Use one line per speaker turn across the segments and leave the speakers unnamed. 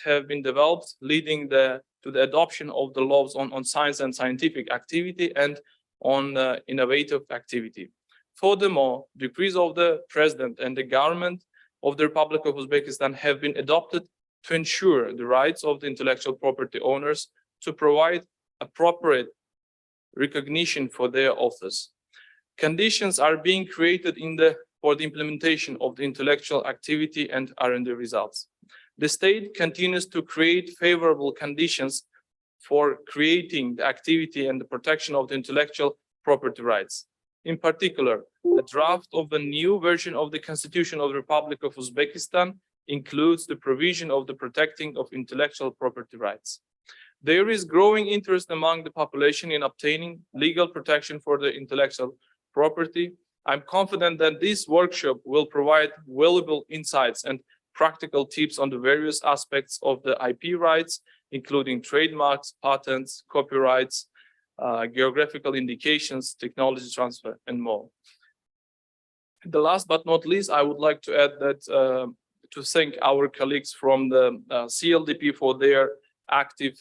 have been developed, leading to the adoption of the laws on science and scientific activity and on innovative activity. Furthermore, decrees of the President and the government of the Republic of Uzbekistan have been adopted to ensure the rights of the intellectual property owners, to provide appropriate recognition for their authors. Conditions are being created for the implementation of the intellectual activity and R&D results. The state continues to create favorable conditions for creating the activity and the protection of the intellectual property rights. In particular, the draft of the new version of the Constitution of the Republic of Uzbekistan includes the provision of the protecting of intellectual property rights. There is growing interest among the population in obtaining legal protection for the intellectual property. I'm confident that this workshop will provide valuable insights and practical tips on the various aspects of the IP rights, including trademarks, patents, copyrights, geographical indications, technology transfer, and more. The last but not least, I would like to add that to thank our colleagues from the CLDP for their active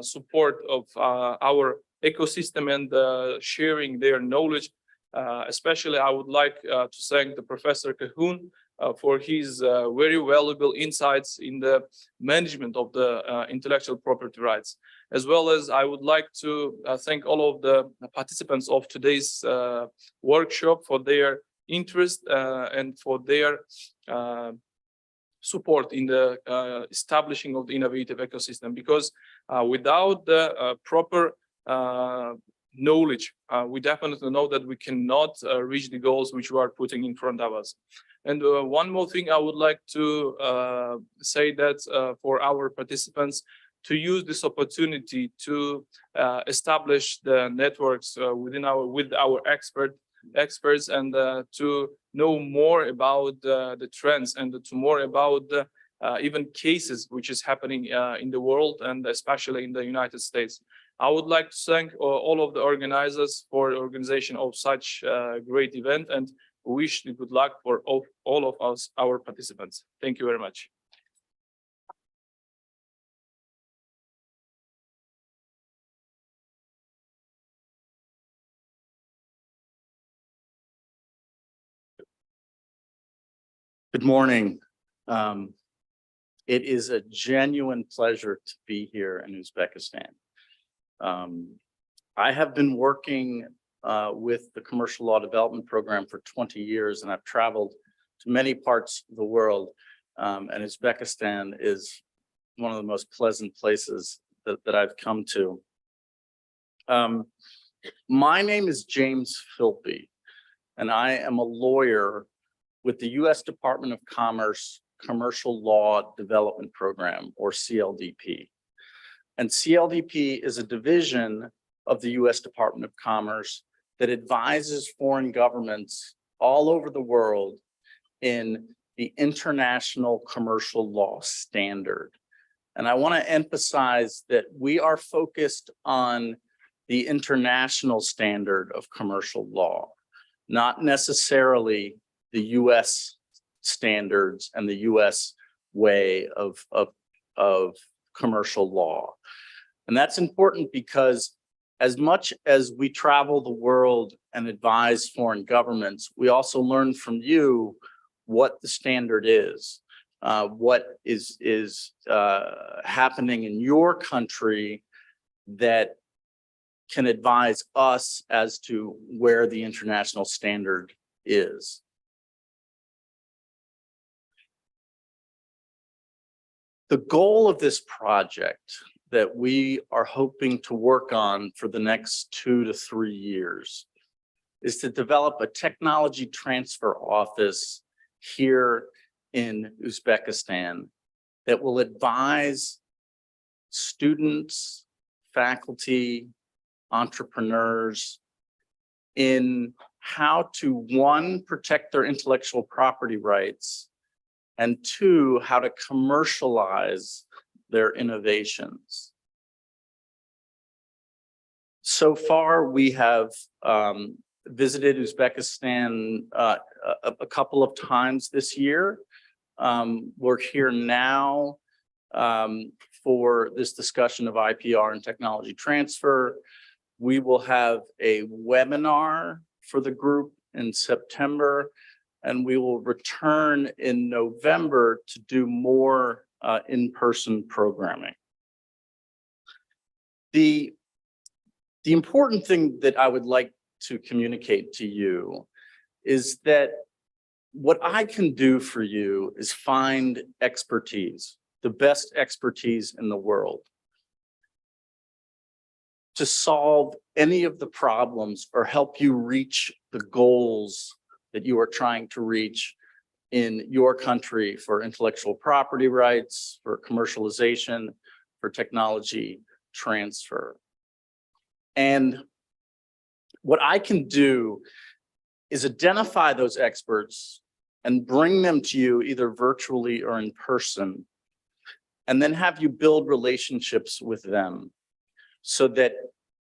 support of our ecosystem and sharing their knowledge. Especially, I would like to thank the Professor Cahoon for his very valuable insights in the management of the intellectual property rights. As well as I would like to thank all of the participants of today's workshop for their interest and for their support in the establishing of the innovative ecosystem, because without the proper knowledge, we definitely know that we cannot reach the goals which we are putting in front of us. And one more thing I would like to say that for our participants, to use this opportunity to establish the networks with our experts and to know more about the trends and to more about the even cases which is happening in the world and especially in the United States. I would like to thank all of the organizers for the organization of such a great event and wish good luck for all of us, our participants. Thank you very much.
Good morning. It is a genuine pleasure to be here in Uzbekistan. I have been working with the Commercial Law Development Program for 20 years, and I've traveled to many parts of the world, and Uzbekistan is one of the most pleasant places that I've come to. My name is James Philby, and I am a lawyer with the U.S. Department of Commerce Commercial Law Development Program, or CLDP. And CLDP is a division of the U.S. Department of Commerce that advises foreign governments all over the world in the international commercial law standard. And I want to emphasize that we are focused on the international standard of commercial law, not necessarily the U.S. standards and the U.S. way of commercial law. And that's important because as much as we travel the world and advise foreign governments, we also learn from you what the standard is, what is happening in your country that can advise us as to where the international standard is. The goal of this project that we are hoping to work on for the next 2 to 3 years is to develop a technology transfer office here in Uzbekistan that will advise students, faculty, entrepreneurs in how to, one, protect their intellectual property rights, and two, how to commercialize their innovations. So far, we have visited Uzbekistan a couple of times this year. We're here now for this discussion of IPR and technology transfer. We will have a webinar for the group in September, and we will return in November to do more in-person programming. The important thing that I would like to communicate to you is that what I can do for you is find expertise, the best expertise in the world, to solve any of the problems or help you reach the goals that you are trying to reach in your country for intellectual property rights, for commercialization, for technology transfer. And what I can do is identify those experts and bring them to you either virtually or in person, and then have you build relationships with them so that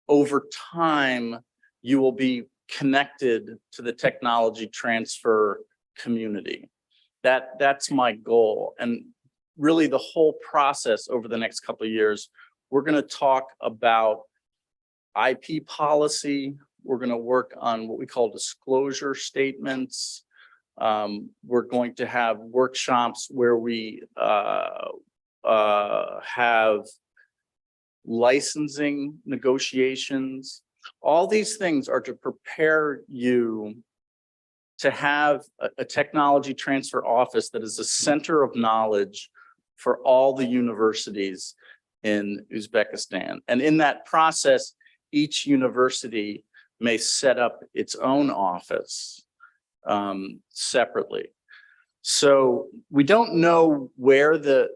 over time you will be connected to the technology transfer community. That's my goal. And really the whole process over the next couple of years, we're going to talk about IP policy. We're going to work on what we call disclosure statements. We're going to have workshops where we have licensing negotiations. All these things are to prepare you to have a technology transfer office that is a center of knowledge for all the universities in Uzbekistan. And in that process, each university may set up its own office separately. So we don't know where the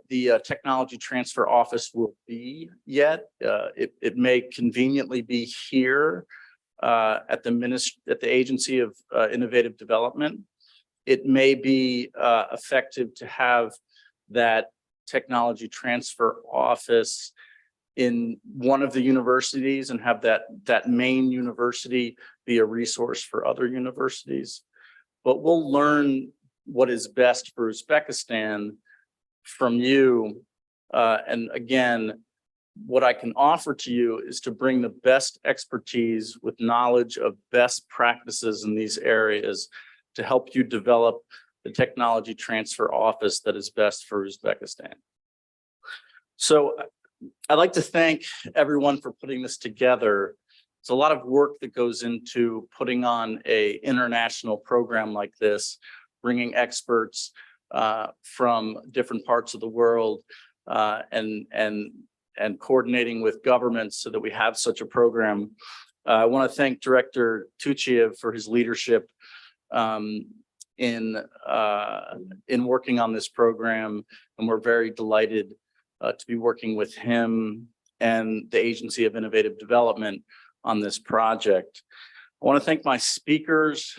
technology transfer office will be yet. It may conveniently be here at the Agency of Innovative Development. It may be effective to have that technology transfer office in one of the universities and have that main university be a resource for other universities. But we'll learn what is best for Uzbekistan from you. And again, what I can offer to you is to bring the best expertise with knowledge of best practices in these areas to help you develop the technology transfer office that is best for Uzbekistan. So I'd like to thank everyone for putting this together. It's a lot of work that goes into putting on an international program like this, bringing experts from different parts of the world and coordinating with governments so that we have such a program. I want to thank Director Tuchiev for his leadership in working on this program, and we're very delighted to be working with him and the Agency of Innovative Development on this project. I want to thank my speakers,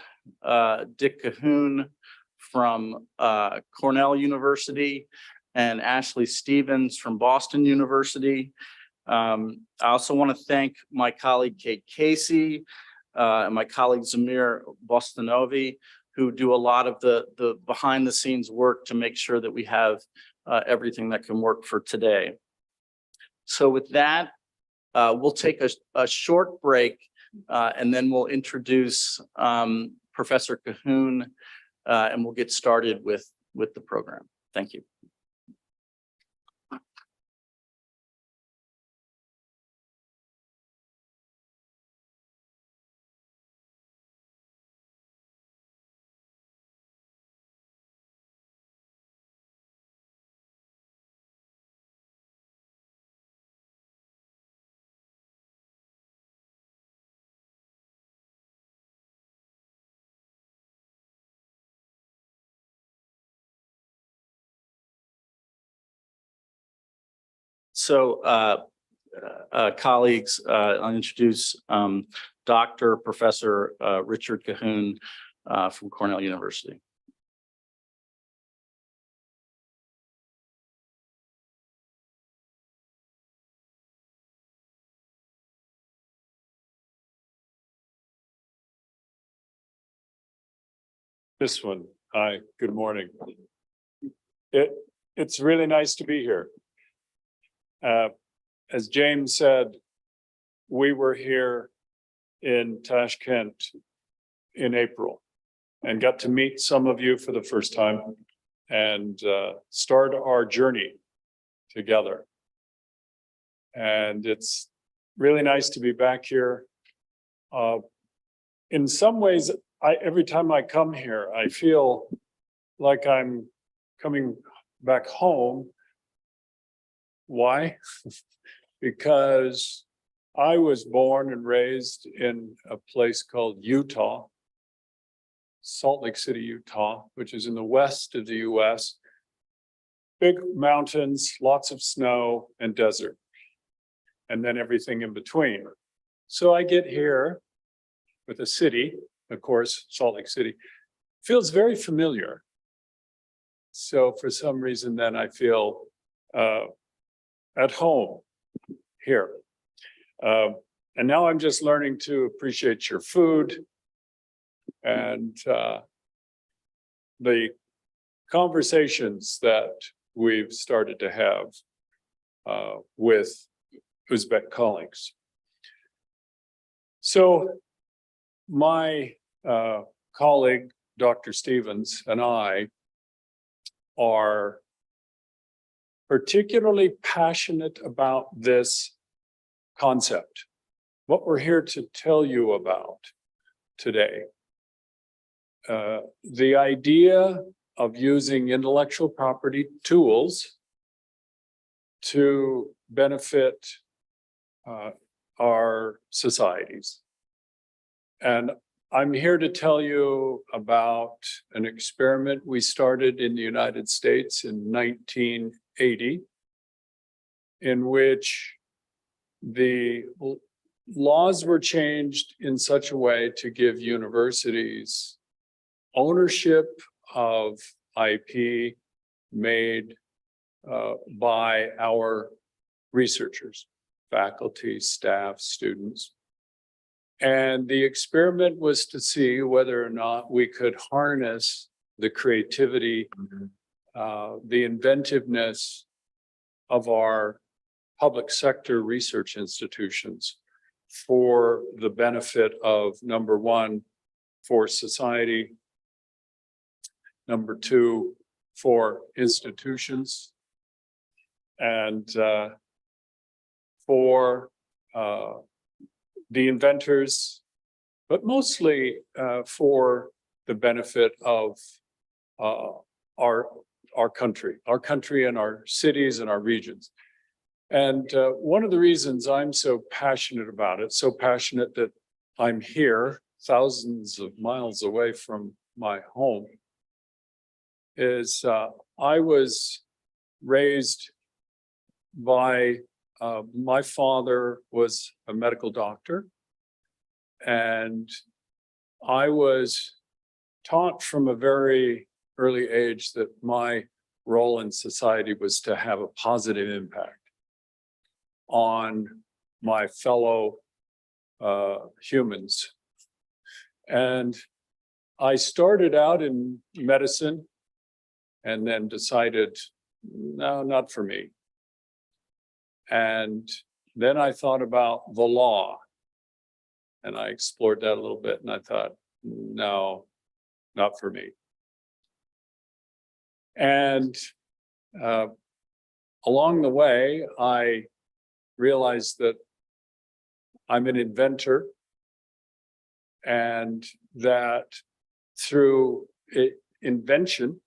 Dick Cahoon from Cornell University and Ashley Stevens from Boston University. I also want to thank my colleague Kate Casey and my colleague Zamir Bostanovi, who do a lot of the behind the scenes work to make sure that we have everything that can work for today. So with that, we'll take a short break and then we'll introduce Professor Cahoon and we'll get started with the program. Thank you. So colleagues, I'll introduce Dr. Professor Richard Cahoon from Cornell University.
This one. Hi, good morning. It's really nice to be here. As James said, we were here in Tashkent in April and got to meet some of you for the first time and start our journey together. And it's really nice to be back here. In some ways, every time I come here, I feel like I'm coming back home. Why? Because I was born and raised in a place called Utah, Salt Lake City, Utah, which is in the west of the US. Big mountains, lots of snow and desert, and then everything in between. So I get here with a city, of course, Salt Lake City, feels very familiar. So for some reason, then I feel at home here. And now I'm just learning to appreciate your food and the conversations that we've started to have with Uzbek colleagues. So my colleague, Dr. Stevens, and I are particularly passionate about this concept, what we're here to tell you about today. The idea of using intellectual property tools to benefit our societies. And I'm here to tell you about an experiment we started in the United States in 1980, in which the laws were changed in such a way to give universities ownership of IP made by our researchers, faculty, staff, students. And the experiment was to see whether or not we could harness the creativity, the inventiveness of our public sector research institutions for the benefit of, number one, for society, number two, for institutions, and for the inventors, but mostly for the benefit of our country and our cities and our regions. And one of the reasons I'm so passionate about it, so passionate that I'm here thousands of miles away from my home, is I was raised by my father was a medical doctor, and I was taught from a very early age that my role in society was to have a positive impact on my fellow humans. And I started out in medicine and then decided, no, not for me. And then I thought about the law, and I explored that a little bit, and I thought, no, not for me. And along the way, I realized that I'm an inventor, and that through invention,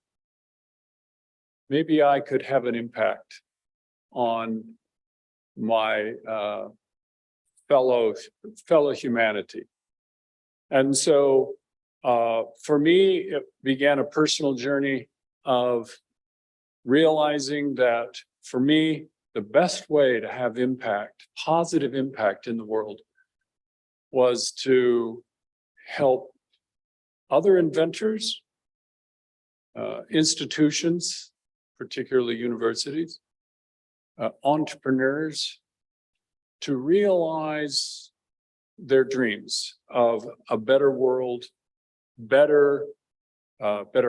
maybe I could have an impact on my fellow humanity. And so for me, it began a personal journey of realizing that for me, the best way to have impact, positive impact in the world, was to help other inventors, institutions, particularly universities, entrepreneurs, to realize their dreams of a better world, better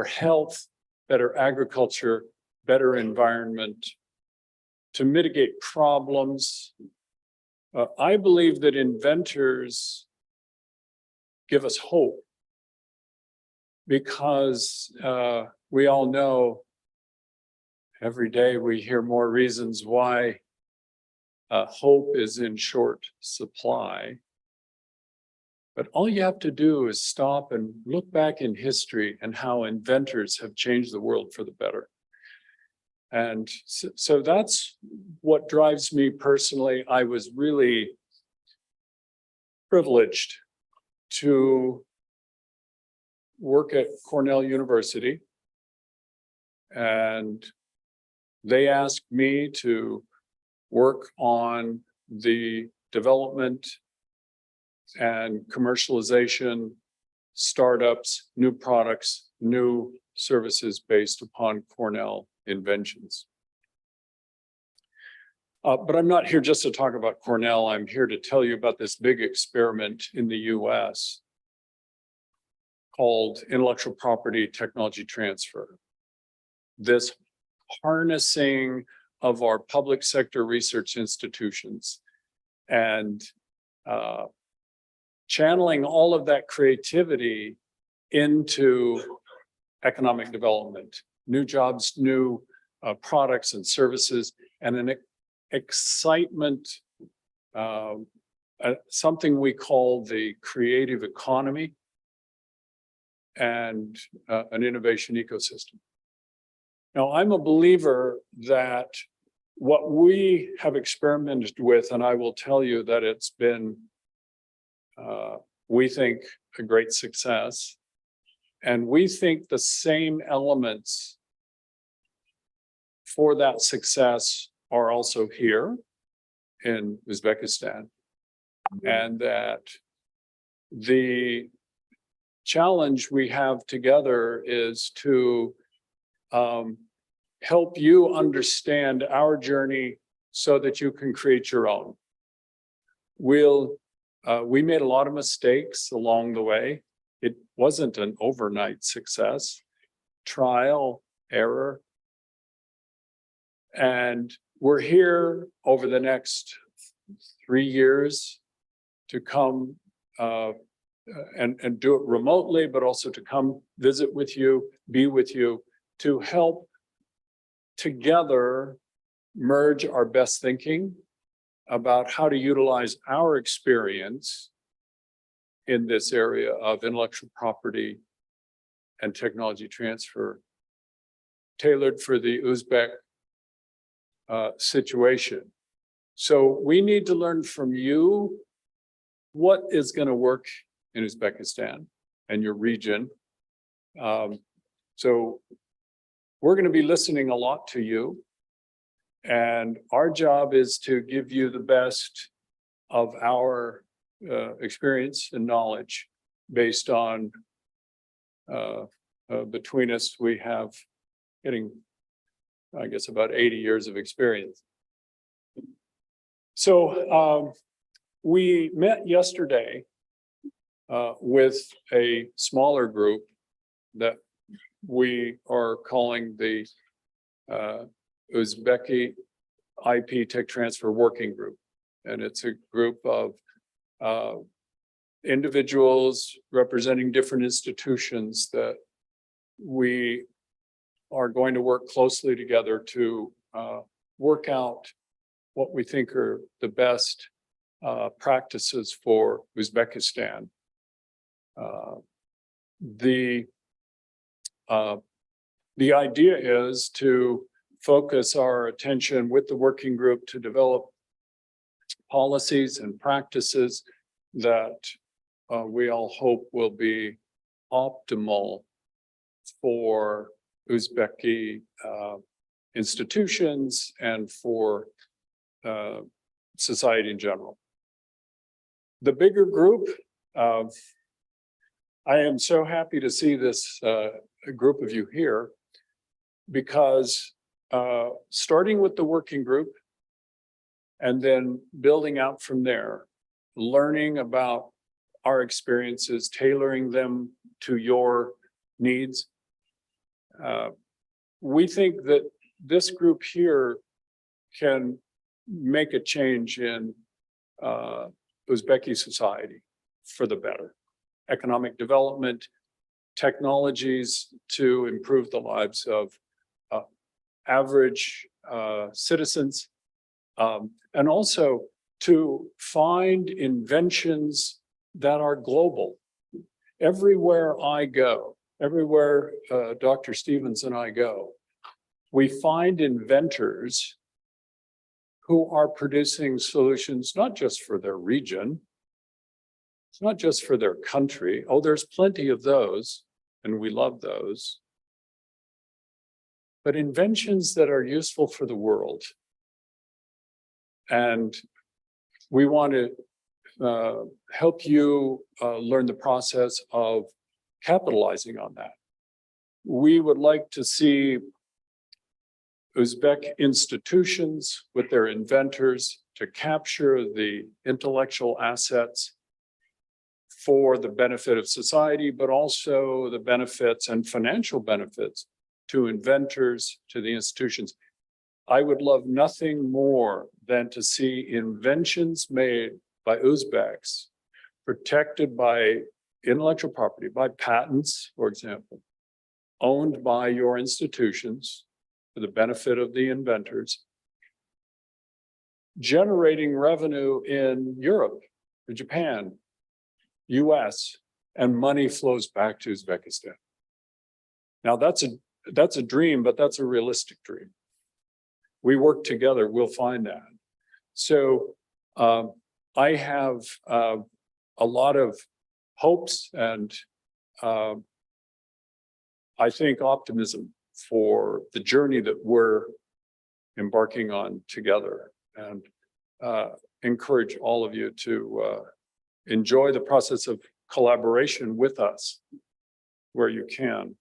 health, better agriculture, better environment, to mitigate problems. I believe that inventors give us hope because we all know every day we hear more reasons why hope is in short supply. But all you have to do is stop and look back in history and how inventors have changed the world for the better. And so that's what drives me personally. I was really privileged to work at Cornell University. And they asked me to work on the development and commercialization, startups, new products, new services based upon Cornell inventions. But I'm not here just to talk about Cornell. I'm here to tell you about this big experiment in the US called intellectual property technology transfer. This harnessing of our public sector research institutions and channeling all of that creativity into economic development, new jobs, new products and services, and an excitement, something we call the creative economy and an innovation ecosystem. Now, I'm a believer that what we have experimented with, and I will tell you that it's been, we think, a great success. And we think the same elements for that success are also here in Uzbekistan. And that the challenge we have together is to help you understand our journey so that you can create your own. We made a lot of mistakes along the way. It wasn't an overnight success, trial, error. And we're here over the next 3 years to come and do it remotely, but also to come visit with you, be with you, to help together merge our best thinking about how to utilize our experience in this area of intellectual property and technology transfer, tailored for the Uzbek situation. So we need to learn from you what is going to work in Uzbekistan and your region. So we're going to be listening a lot to you. And our job is to give you the best of our experience and knowledge based on, between us, we have getting, I guess, about 80 years of experience. So we met yesterday with a smaller group that we are calling the Uzbeki IP Tech Transfer Working Group. And it's a group of individuals representing different institutions that we are going to work closely together to work out what we think are the best practices for Uzbekistan. The idea is to focus our attention with the working group to develop policies and practices that we all hope will be optimal for Uzbeki institutions and for society in general. The bigger group, I am so happy to see this group of you here, because starting with the working group and then building out from there, learning about our experiences, tailoring them to your needs. We think that this group here can make a change in Uzbeki society for the better. Economic development, technologies to improve the lives of average citizens, and also to find inventions that are global. Everywhere I go, everywhere Dr. Stevens and I go, we find inventors who are producing solutions not just for their region, it's not just for their country. Oh, there's plenty of those, and we love those. But inventions that are useful for the world. And we want to help you learn the process of capitalizing on that. We would like to see Uzbek institutions with their inventors to capture the intellectual assets for the benefit of society, but also the benefits and financial benefits to inventors, to the institutions. I would love nothing more than to see inventions made by Uzbeks protected by intellectual property, by patents, for example, owned by your institutions for the benefit of the inventors, generating revenue in Europe, Japan, US, and money flows back to Uzbekistan. Now that's a dream, but that's a realistic dream. We work together, we'll find that. So I have a lot of hopes and I think optimism for the journey that we're embarking on together, and encourage all of you to enjoy the process of collaboration with us where you can.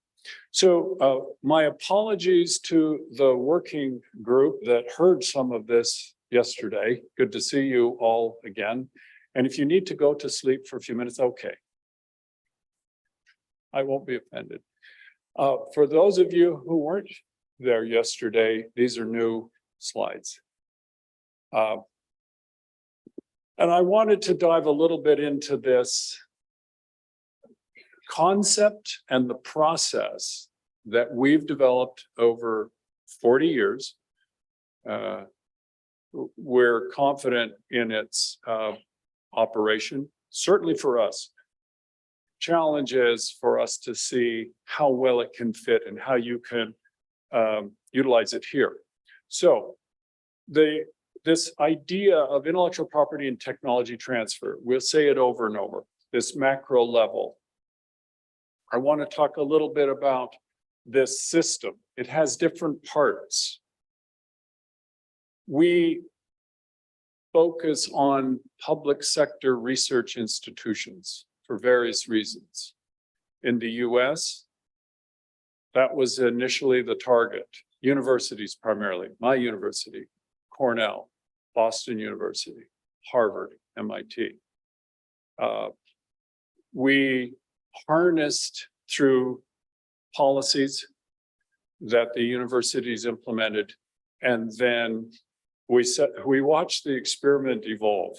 So my apologies to the working group that heard some of this yesterday. Good to see you all again. And if you need to go to sleep for a few minutes, okay. I won't be offended. For those of you who weren't there yesterday, these are new slides. And I wanted to dive a little bit into this concept and the process that we've developed over 40 years. We're confident in its operation, certainly for us. Challenge is for us to see how well it can fit and how you can utilize it here. So this idea of intellectual property and technology transfer, we'll say it over and over, this macro level. I want to talk a little bit about this system. It has different parts. We focus on public sector research institutions for various reasons. In the US, that was initially the target. Universities primarily, my university, Cornell, Boston University, Harvard, MIT. We harnessed through policies that the universities implemented, and then we watched the experiment evolve,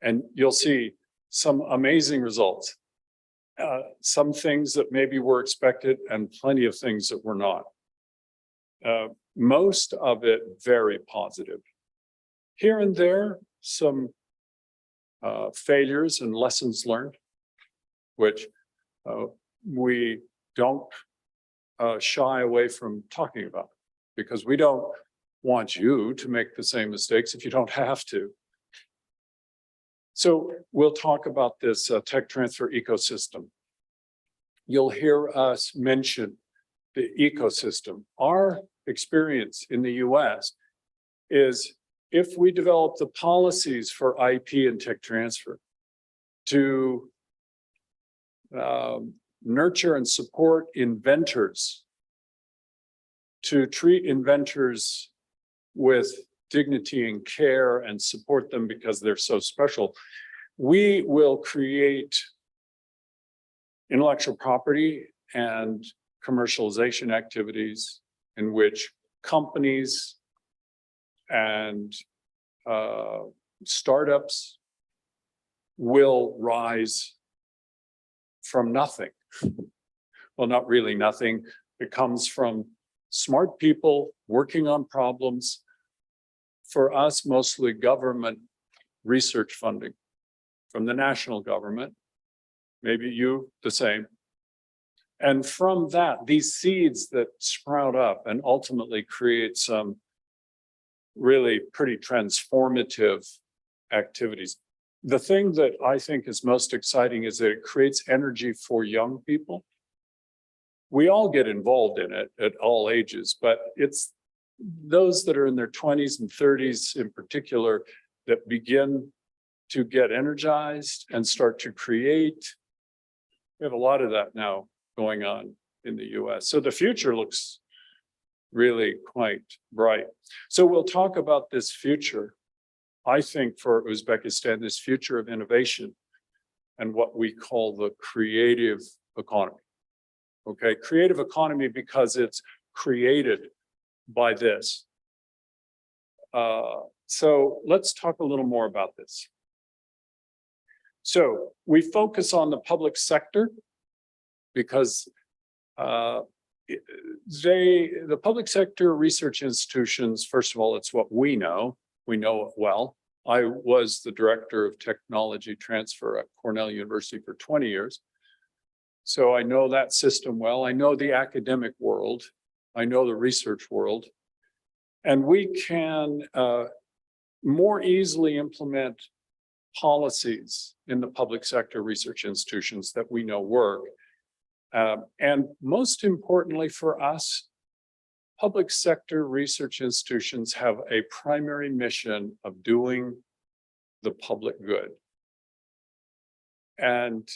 and you'll see some amazing results. Some things that maybe were expected and plenty of things that were not. Most of it very positive. Here and there, some failures and lessons learned, which we don't shy away from talking about, because we don't want you to make the same mistakes if you don't have to. So we'll talk about this tech transfer ecosystem. You'll hear us mention the ecosystem. Our experience in the US is, if we develop the policies for IP and tech transfer to nurture and support inventors, to treat inventors with dignity and care and support them because they're so special, we will create intellectual property and commercialization activities in which companies and startups will rise from nothing. Well, not really nothing. It comes from smart people working on problems. For us, mostly government research funding from the national government. Maybe you the same. And from that, these seeds that sprout up and ultimately create some really pretty transformative activities. The thing that I think is most exciting is that it creates energy for young people. We all get involved in it at all ages, but it's those that are in their 20s and 30s in particular that begin to get energized and start to create. We have a lot of that now going on in the US. So the future looks really quite bright. So we'll talk about this future, I think, for Uzbekistan, this future of innovation and what we call the creative economy. Okay, creative economy because it's created by this. So let's talk a little more about this. So we focus on the public sector because the public sector research institutions, first of all, it's what we know it well. I was the director of technology transfer at Cornell University for 20 years. So I know that system well. I know the academic world. I know the research world. And we can more easily implement policies in the public sector research institutions that we know work. And most importantly for us, public sector research institutions have a primary mission of doing the public good. And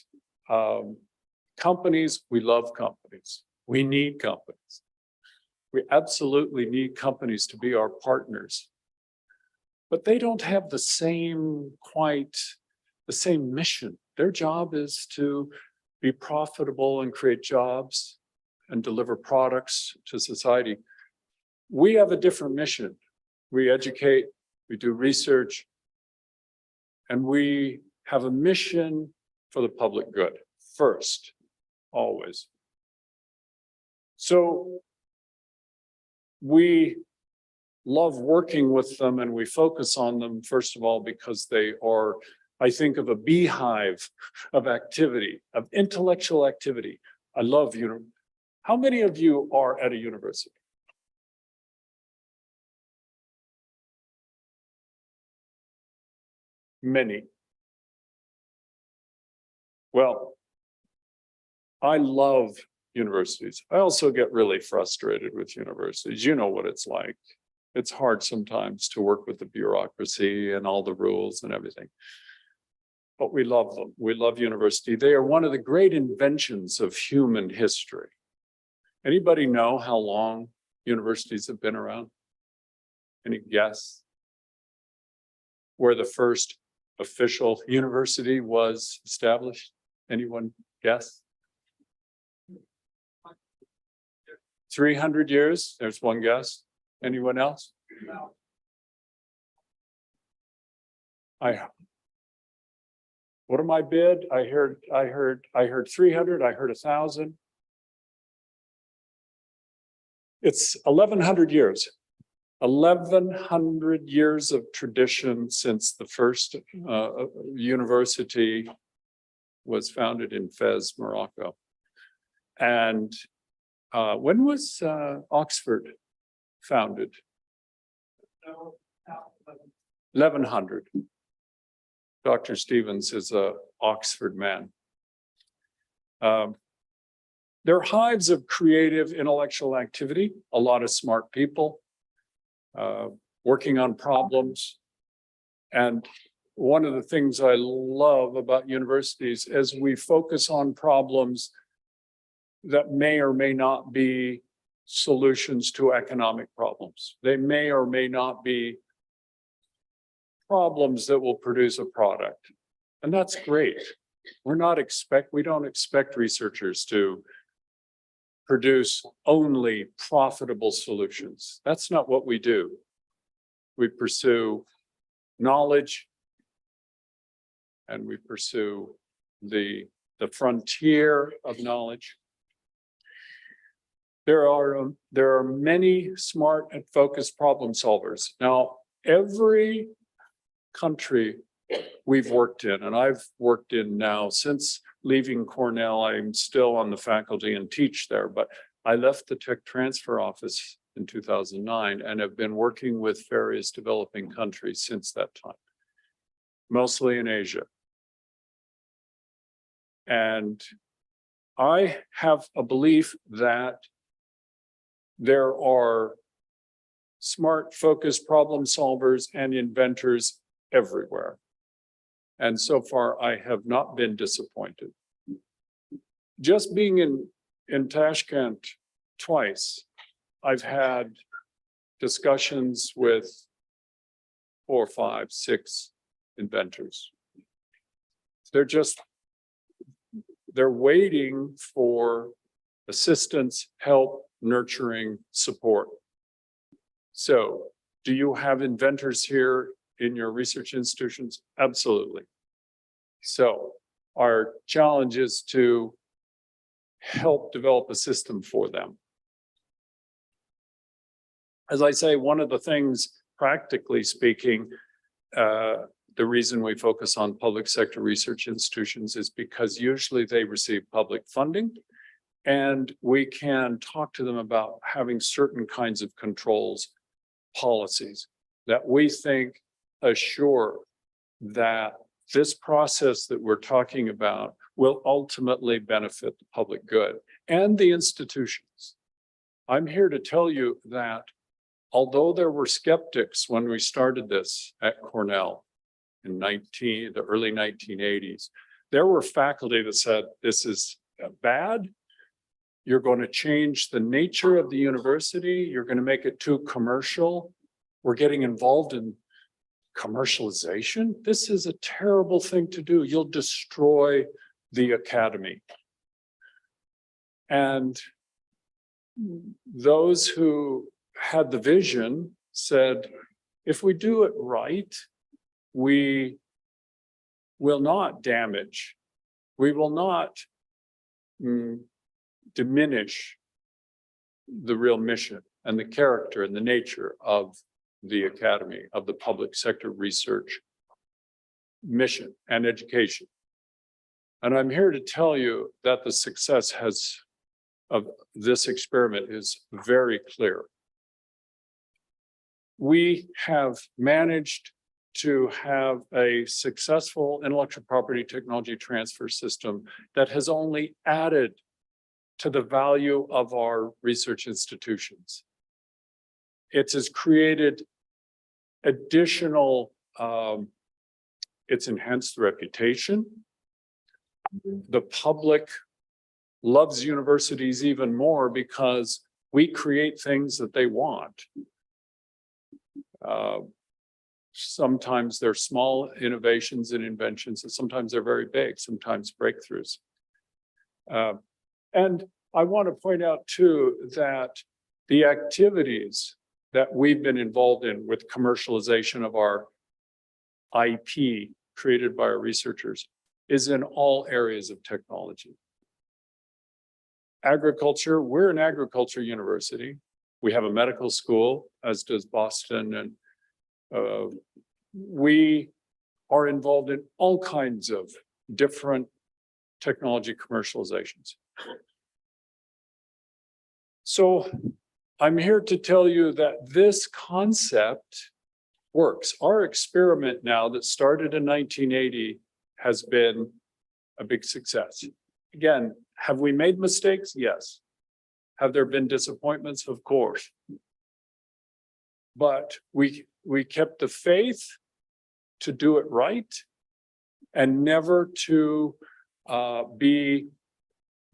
companies, we love companies. We need companies. We absolutely need companies to be our partners. But they don't have the same mission. Their job is to be profitable and create jobs and deliver products to society. We have a different mission. We educate, we do research, and we have a mission for the public good first, always. So we love working with them and we focus on them, first of all, because they are, I think, of a beehive of activity, of intellectual activity. I love university. How many of you are at a university? Many. Well, I love universities. I also get really frustrated with universities. You know what it's like. It's hard sometimes to work with the bureaucracy and all the rules and everything. But we love them. We love university. They are one of the great inventions of human history. Anybody know how long universities have been around? Any guess? Where the first official university was established? Anyone guess? 300 years? There's one guess. Anyone else? What am I bid? I heard 300, I heard 1,000. It's 1,100 years. 1,100 years of tradition since the first university was founded in Fez, Morocco. And when was Oxford founded? 1,100. Dr. Stevens is an Oxford man. They're hives of creative intellectual activity, a lot of smart people working on problems. And one of the things I love about universities is we focus on problems that may or may not be solutions to economic problems. They may or may not be problems that will produce a product. And that's great. We don't expect researchers to produce only profitable solutions. That's not what we do. we pursue knowledge, and we pursue the frontier of knowledge. There are many smart and focused problem solvers. Now, every country we've worked in, and I've worked in now since leaving Cornell, I'm still on the faculty and teach there, but I left the tech transfer office in 2009 and have been working with various developing countries since that time, mostly in Asia. And I have a belief that there are smart, focused problem solvers and inventors everywhere. And so far, I have not been disappointed. Just being in Tashkent twice, I've had discussions with 4, 5, 6 inventors. They're waiting for assistance, help, nurturing, support. So, do you have inventors here in your research institutions? Absolutely. So, our challenge is to help develop a system for them. As I say, one of the things, practically speaking, the reason we focus on public sector research institutions is because usually they receive public funding, and we can talk to them about having certain kinds of controls, policies that we think assure that this process that we're talking about will ultimately benefit the public good and the institutions. I'm here to tell you that although there were skeptics when we started this at Cornell in the early 1980s, there were faculty that said, this is bad. You're going to change the nature of the university. You're going to make it too commercial. We're getting involved in commercialization. This is a terrible thing to do. You'll destroy the academy. And those who had the vision said, if we do it right, we will not damage, we will not diminish the real mission and the character and the nature of the academy, of the public sector research mission and education. And I'm here to tell you that the success of this experiment is very clear. We have managed to have a successful intellectual property technology transfer system that has only added to the value of our research institutions. It has created additional, it's enhanced the reputation. The public loves universities even more because we create things that they want. Sometimes they're small innovations and inventions, and sometimes they're very big, sometimes breakthroughs. And I want to point out too that the activities that we've been involved in with commercialization of our IP created by our researchers is in all areas of technology. Agriculture, we're an agriculture university. We have a medical school, as does Boston, and we are involved in all kinds of different technology commercializations. So I'm here to tell you that this concept works. Our experiment now that started in 1980 has been a big success. Again, have we made mistakes? Yes. Have there been disappointments? Of course. But we kept the faith to do it right and never to be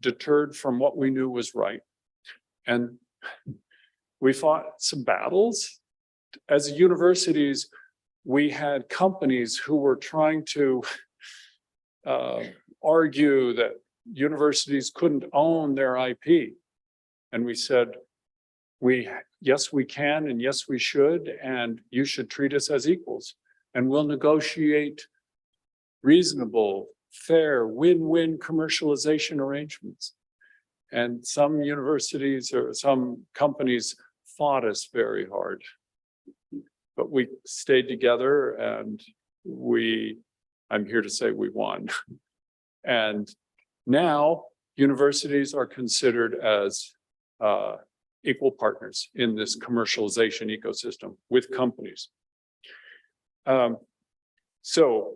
deterred from what we knew was right. And we fought some battles. As universities, we had companies who were trying to argue that universities couldn't own their IP. And we said, yes, we can, and yes, we should, and you should treat us as equals. And we'll negotiate reasonable, fair, win-win commercialization arrangements. And some universities or some companies fought us very hard. But we stayed together and I'm here to say we won. And now universities are considered as equal partners in this commercialization ecosystem with companies. So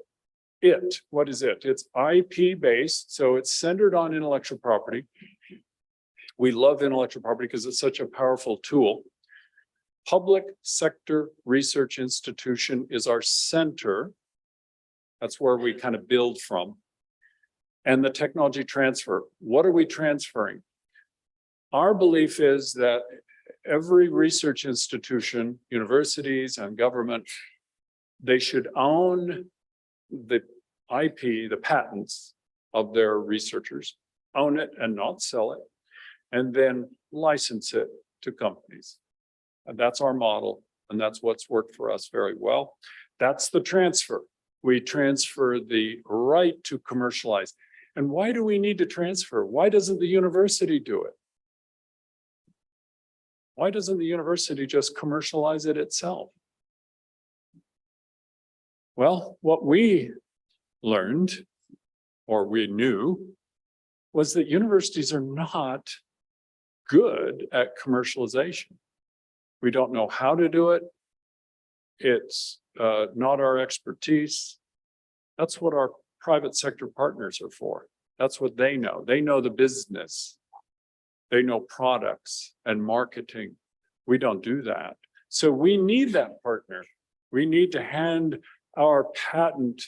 what is it? It's IP based, so it's centered on intellectual property. We love intellectual property because it's such a powerful tool. Public sector research institution is our center. That's where we kind of build from. And the technology transfer. What are we transferring? Our belief is that every research institution, universities and government, they should own the IP, the patents of their researchers, own it and not sell it, and then license it to companies. And that's our model, and that's what's worked for us very well. That's the transfer. We transfer the right to commercialize. And why do we need to transfer? Why doesn't the university do it? Why doesn't the university just commercialize it itself? Well, what we learned, or we knew, was that universities are not good at commercialization. We don't know how to do it. It's not our expertise. That's what our private sector partners are for. That's what they know. They know the business. They know products and marketing. We don't do that. So we need that partner. We need to hand our patent,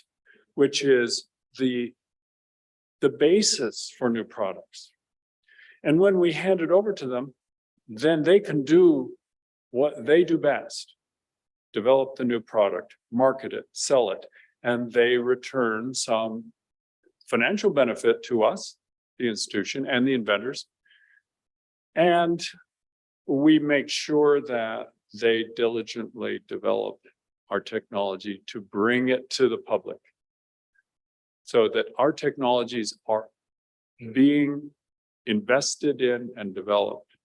which is the basis for new products. And when we hand it over to them, then they can do what they do best: develop the new product, market it, sell it, and they return some financial benefit to us, the institution, and the inventors. And we make sure that they diligently develop our technology to bring it to the public, so that our technologies are being invested in and developed.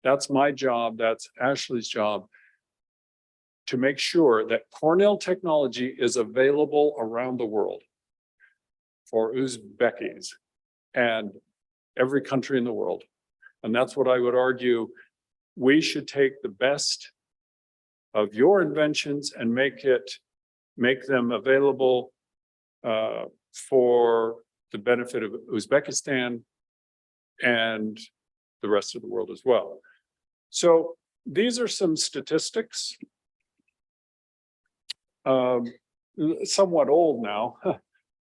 That's my job, that's Ashley's job, to make sure that Cornell technology is available around the world for Uzbekis and every country in the world. And that's what I would argue. We should take the best of your inventions and make them available for the benefit of Uzbekistan and the rest of the world as well. So these are some statistics, somewhat old now,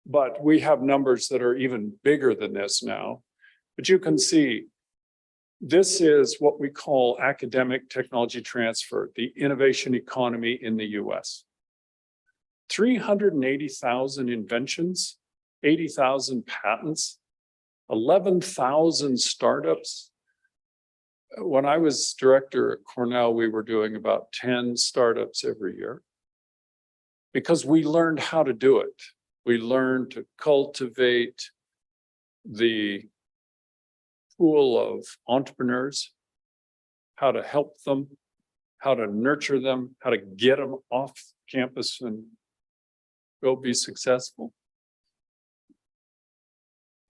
but we have numbers that are even bigger than this now. But you can see, this is what we call academic technology transfer, the innovation economy in the US. 380,000 inventions, 80,000 patents, 11,000 startups. When I was director at Cornell, we were doing about 10 startups every year because we learned how to do it. We learned to cultivate the pool of entrepreneurs, how to help them, how to nurture them, how to get them off campus and go be successful.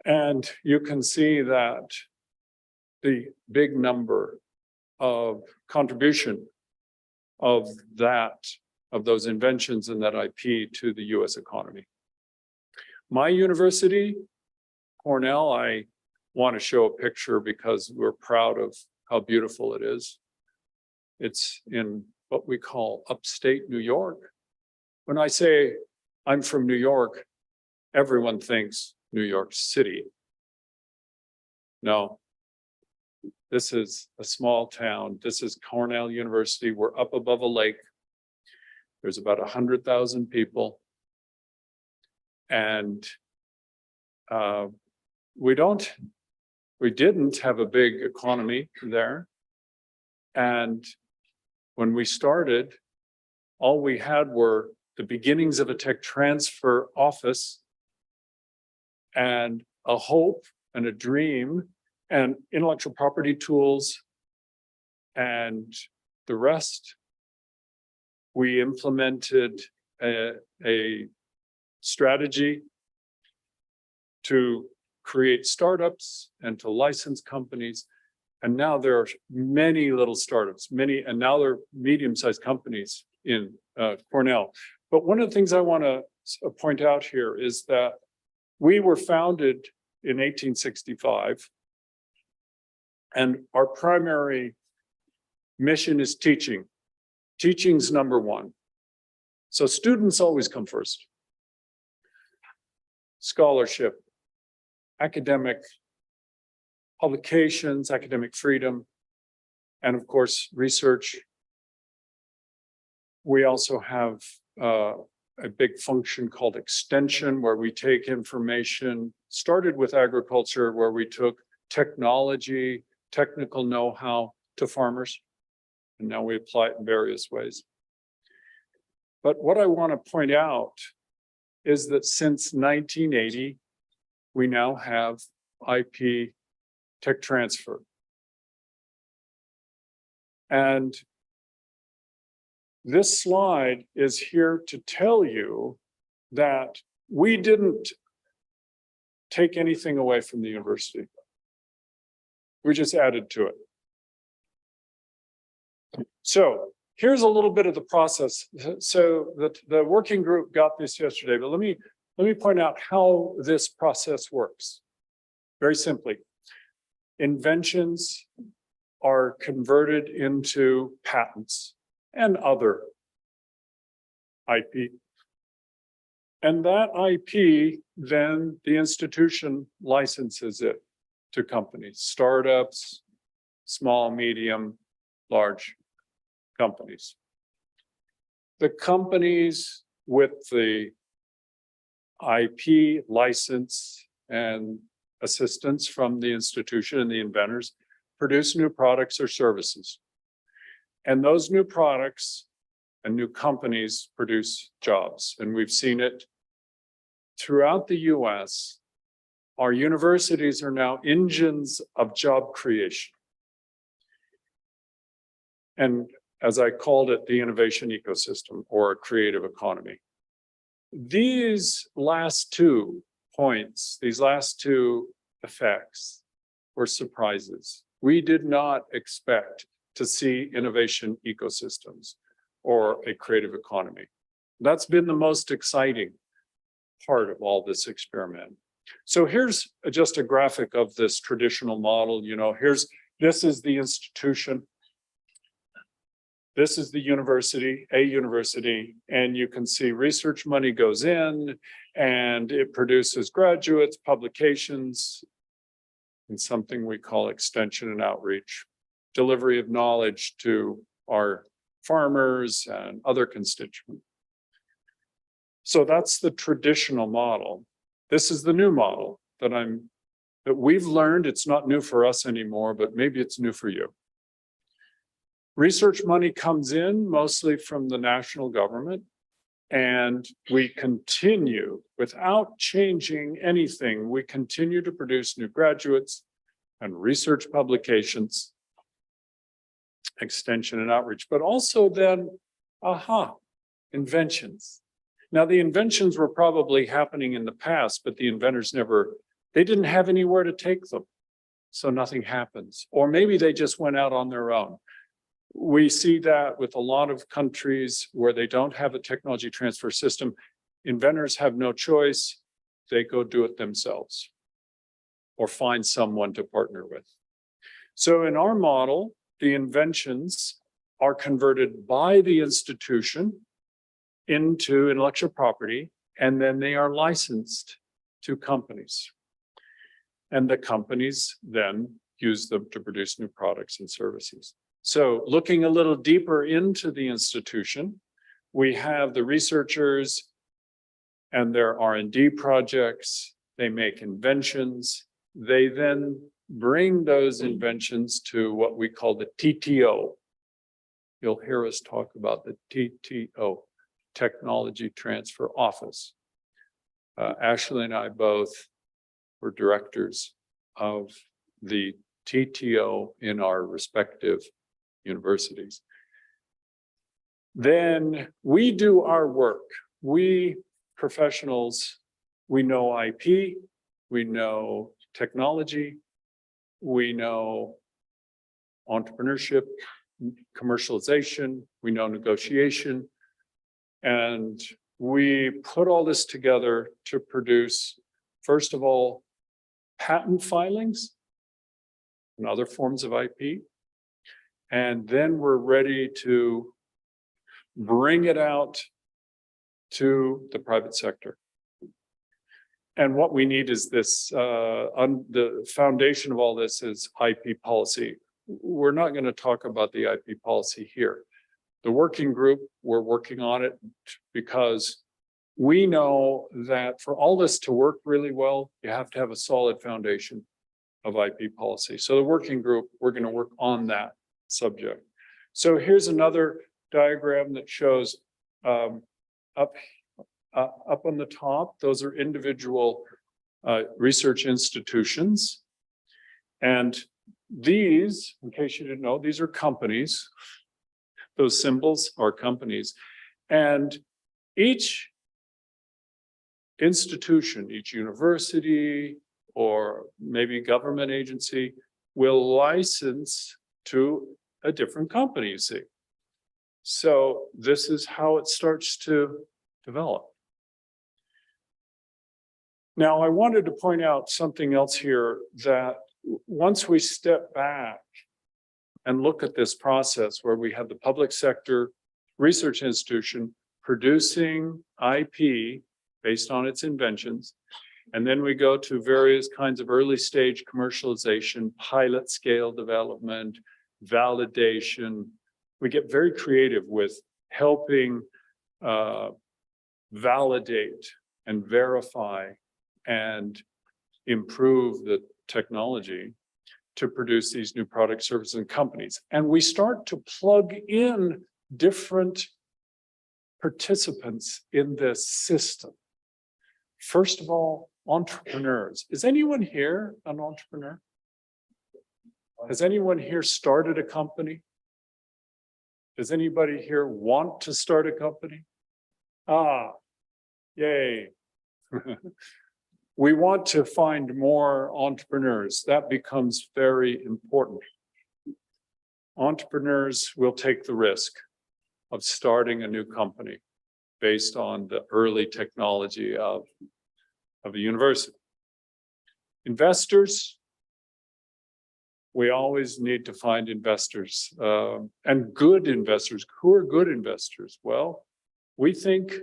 And you can see that the big number of contribution of those inventions and that IP to the US economy. My university, Cornell, I want to show a picture because we're proud of how beautiful it is. It's in what we call upstate New York. When I say I'm from New York, everyone thinks New York City. No, this is a small town. This is Cornell University. We're up above a lake. There's about 100,000 people. And we didn't have a big economy there. And when we started, all we had were the beginnings of a tech transfer office and a hope and a dream and intellectual property tools, and the rest. We implemented a strategy to create startups and to license companies. And now there are many little startups, and now they're medium-sized companies in Cornell. But one of the things I want to point out here is that we were founded in 1865, and our primary mission is teaching. Teaching's number one. So students always come first. Scholarship, academic publications, academic freedom, and of course, research. We also have a big function called extension, where we take information, started with agriculture, where we took technology, technical know-how to farmers, and now we apply it in various ways. But what I want to point out is that since 1980, we now have IP tech transfer. And this slide is here to tell you that we didn't take anything away from the university. We just added to it. So here's a little bit of the process. So the working group got this yesterday, but let me point out how this process works. Very simply, inventions are converted into patents and other IP. And that IP, then the institution licenses it to companies, startups, small, medium, large companies. The companies with the IP license and assistance from the institution and the inventors produce new products or services. And those new products and new companies produce jobs. And we've seen it throughout the US. Our universities are now engines of job creation. And as I called it, the innovation ecosystem or a creative economy. These last 2 points, these last 2 effects were surprises. We did not expect to see innovation ecosystems or a creative economy. That's been the most exciting part of all this experiment. So here's just a graphic of this traditional model. You know, this is the institution. This is the university, a university, and you can see research money goes in and it produces graduates, publications, and something we call extension and outreach, delivery of knowledge to our farmers and other constituents. So that's the traditional model. This is the new model that we've learned. It's not new for us anymore, but maybe it's new for you. Research money comes in mostly from the national government, and we continue without changing anything. We continue to produce new graduates and research publications, extension and outreach, but also then, inventions. Now, the inventions were probably happening in the past, but the inventors they didn't have anywhere to take them. So nothing happens. Or maybe they just went out on their own. We see that with a lot of countries where they don't have a technology transfer system. Inventors have no choice. They go do it themselves or find someone to partner with. So in our model, the inventions are converted by the institution into intellectual property, and then they are licensed to companies. And the companies then use them to produce new products and services. So looking a little deeper into the institution, we have the researchers and their R&D projects. They make inventions. They then bring those inventions to what we call the TTO, you'll hear us talk about the TTO, Technology Transfer Office. Ashley and I both were directors of the TTO in our respective universities. Then we do our work. We professionals, we know IP, we know technology, we know entrepreneurship, commercialization, we know negotiation, and we put all this together to produce, first of all, patent filings and other forms of IP. And then we're ready to bring it out to the private sector. And what we need is this, the foundation of all this is IP policy. We're not going to talk about the IP policy here. The working group, we're working on it because we know that for all this to work really well, you have to have a solid foundation of IP policy. So the working group, we're going to work on that subject. So here's another diagram that shows up on the top, those are individual research institutions. And these, in case you didn't know, these are companies. Those symbols are companies. And each institution, each university, or maybe government agency will license to a different company, you see. So this is how it starts to develop. Now, I wanted to point out something else here, that once we step back and look at this process where we have the public sector research institution producing IP based on its inventions, and then we go to various kinds of early stage commercialization, pilot scale development, validation. We get very creative with helping validate and verify and improve the technology to produce these new products, services, and companies. And we start to plug in different participants in this system. First of all, entrepreneurs. Is anyone here an entrepreneur? Has anyone here started a company? Does anybody here want to start a company? Ah, yay. We want to find more entrepreneurs. That becomes very important. Entrepreneurs will take the risk of starting a new company based on the early technology of a university. Investors, we always need to find investors and good investors. Who are good investors? Well, we think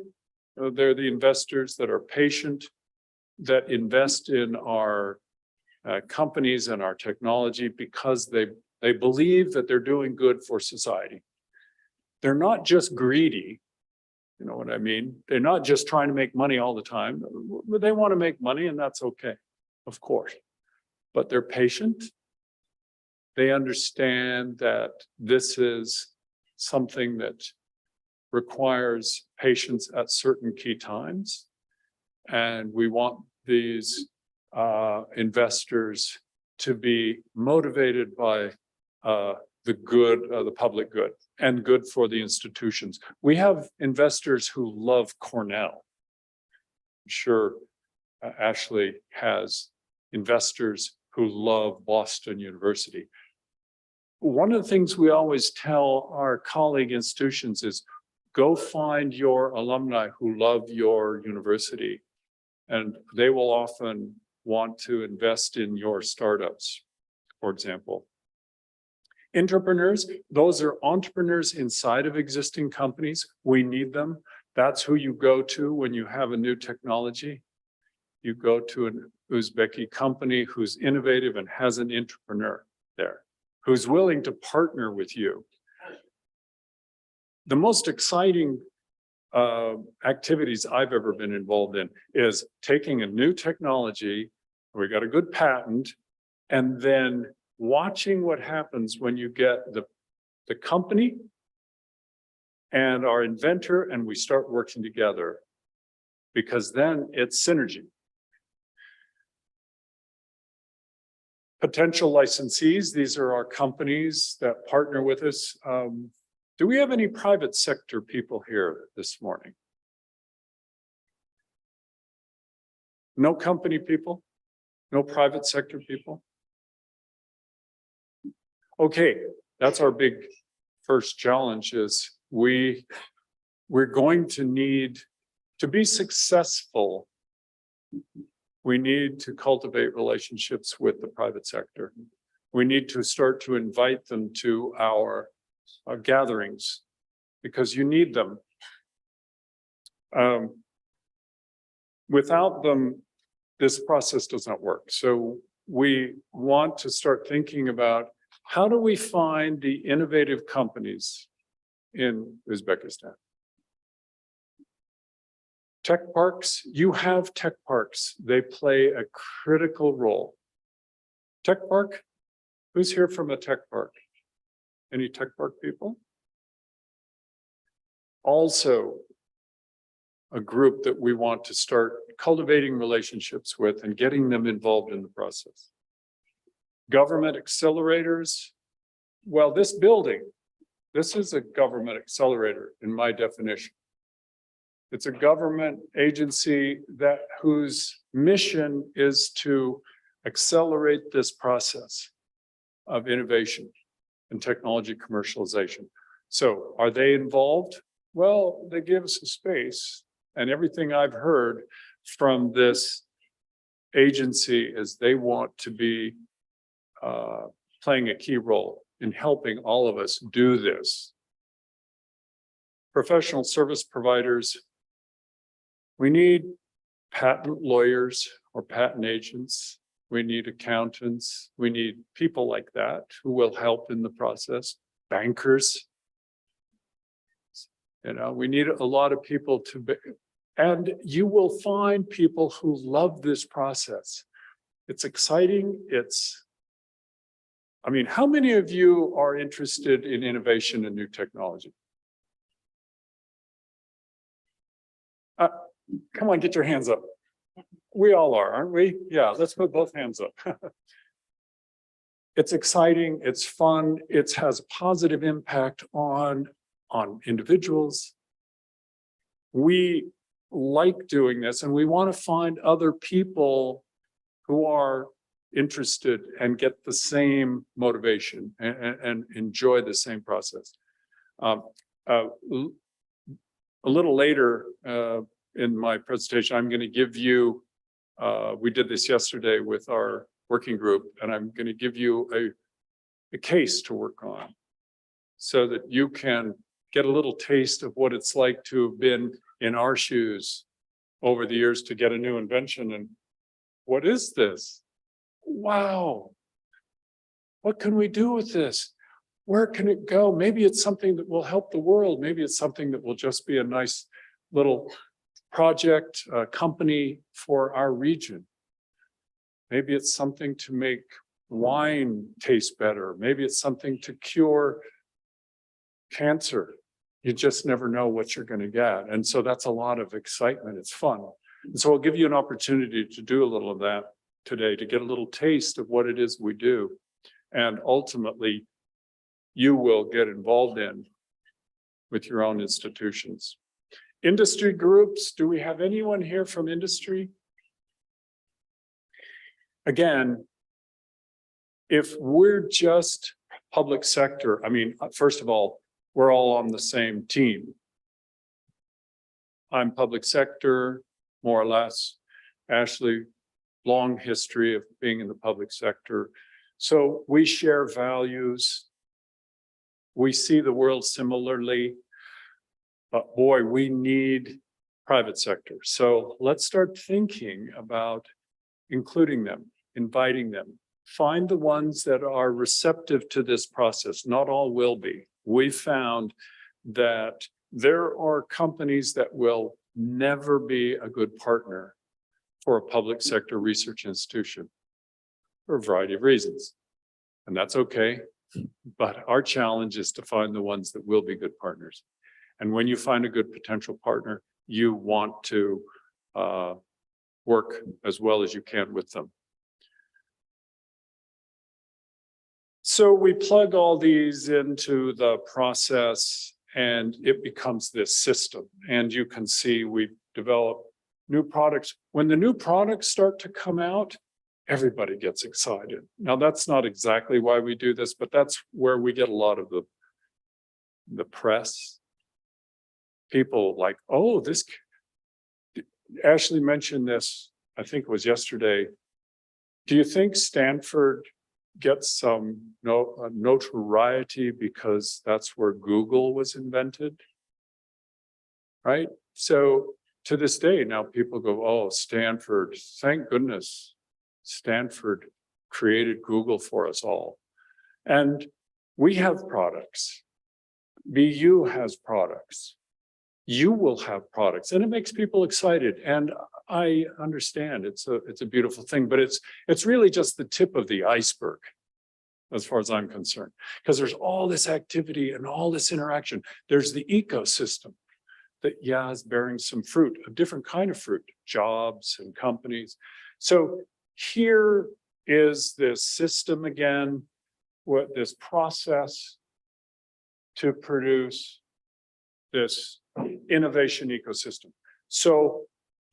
they're the investors that are patient, that invest in our companies and our technology because they believe that they're doing good for society. They're not just greedy, you know what I mean? They're not just trying to make money all the time. They want to make money, and that's okay, of course. But they're patient. They understand that this is something that requires patience at certain key times. And we want these investors to be motivated by the good, the public good, and good for the institutions. We have investors who love Cornell. I'm sure Ashley has investors who love Boston University. One of the things we always tell our colleague institutions is go find your alumni who love your university, and they will often want to invest in your startups, for example. Entrepreneurs, those are entrepreneurs inside of existing companies. We need them. That's who you go to when you have a new technology. You go to an Uzbeki company who's innovative and has an entrepreneur there, who's willing to partner with you. The most exciting activities I've ever been involved in is taking a new technology, we got a good patent, and then watching what happens when you get the company and our inventor, and we start working together, because then it's synergy. Potential licensees, these are our companies that partner with us. Do we have any private sector people here this morning? No company people? No private sector people? Okay, that's our big first challenge is we're going to need to be successful. We need to cultivate relationships with the private sector. We need to start to invite them to our gatherings because you need them. Without them, this process does not work. So we want to start thinking about how do we find the innovative companies in Uzbekistan? Tech parks, you have tech parks. They play a critical role. Tech park? Who's here from a tech park? Any tech park people? Also, a group that we want to start cultivating relationships with and getting them involved in the process. Government accelerators. Well, this building, this is a government accelerator in my definition. It's a government agency whose mission is to accelerate this process of innovation and technology commercialization. So are they involved? Well, they give us a space, and everything I've heard from this agency is they want to be playing a key role in helping all of us do this. Professional service providers, we need patent lawyers or patent agents. We need accountants. We need people like that who will help in the process. Bankers. You know, we need a lot of people to be, and you will find people who love this process. It's exciting. I mean, how many of you are interested in innovation and new technology? Come on, get your hands up. We all are, aren't we? Yeah, let's put both hands up. It's exciting, it's fun, it has a positive impact on individuals. We like doing this, and we want to find other people who are interested and get the same motivation and enjoy the same process. A little later in my presentation, I'm going to give you, we did this yesterday with our working group, and I'm going to give you a case to work on so that you can get a little taste of what it's like to have been in our shoes over the years to get a new invention. And what is this? Wow. What can we do with this? Where can it go? Maybe it's something that will help the world. Maybe it's something that will just be a nice little project, company for our region. Maybe it's something to make wine taste better. Maybe it's something to cure cancer. You just never know what you're going to get. And so that's a lot of excitement. It's fun. And so I'll give you an opportunity to do a little of that today, to get a little taste of what it is we do. And ultimately, you will get involved in with your own institutions. Industry groups, do we have anyone here from industry? Again, if we're just public sector, I mean, first of all, we're all on the same team. I'm public sector, more or less. Ashley, long history of being in the public sector. So we share values. We see the world similarly. But boy, we need private sector. So let's start thinking about including them, inviting them. Find the ones that are receptive to this process. Not all will be. We found that there are companies that will never be a good partner for a public sector research institution for a variety of reasons. And that's okay. But our challenge is to find the ones that will be good partners. And when you find a good potential partner, you want to work as well as you can with them. So we plug all these into the process and it becomes this system. And you can see we've developed new products. When the new products start to come out, everybody gets excited. Now, that's not exactly why we do this, but that's where we get a lot of the press. People like, oh, this, Ashley mentioned this, I think it was yesterday. Do you think Stanford gets some notoriety because that's where Google was invented? Right? So to this day, now people go, oh, Stanford, thank goodness Stanford created Google for us all. And we have products. BU has products. You will have products, and it makes people excited. And I understand it's a beautiful thing, but it's really just the tip of the iceberg, as far as I'm concerned, because there's all this activity and all this interaction. There's the ecosystem that, yeah, is bearing some fruit, a different kind of fruit, jobs and companies. So here is this system again, what this process to produce this innovation ecosystem. So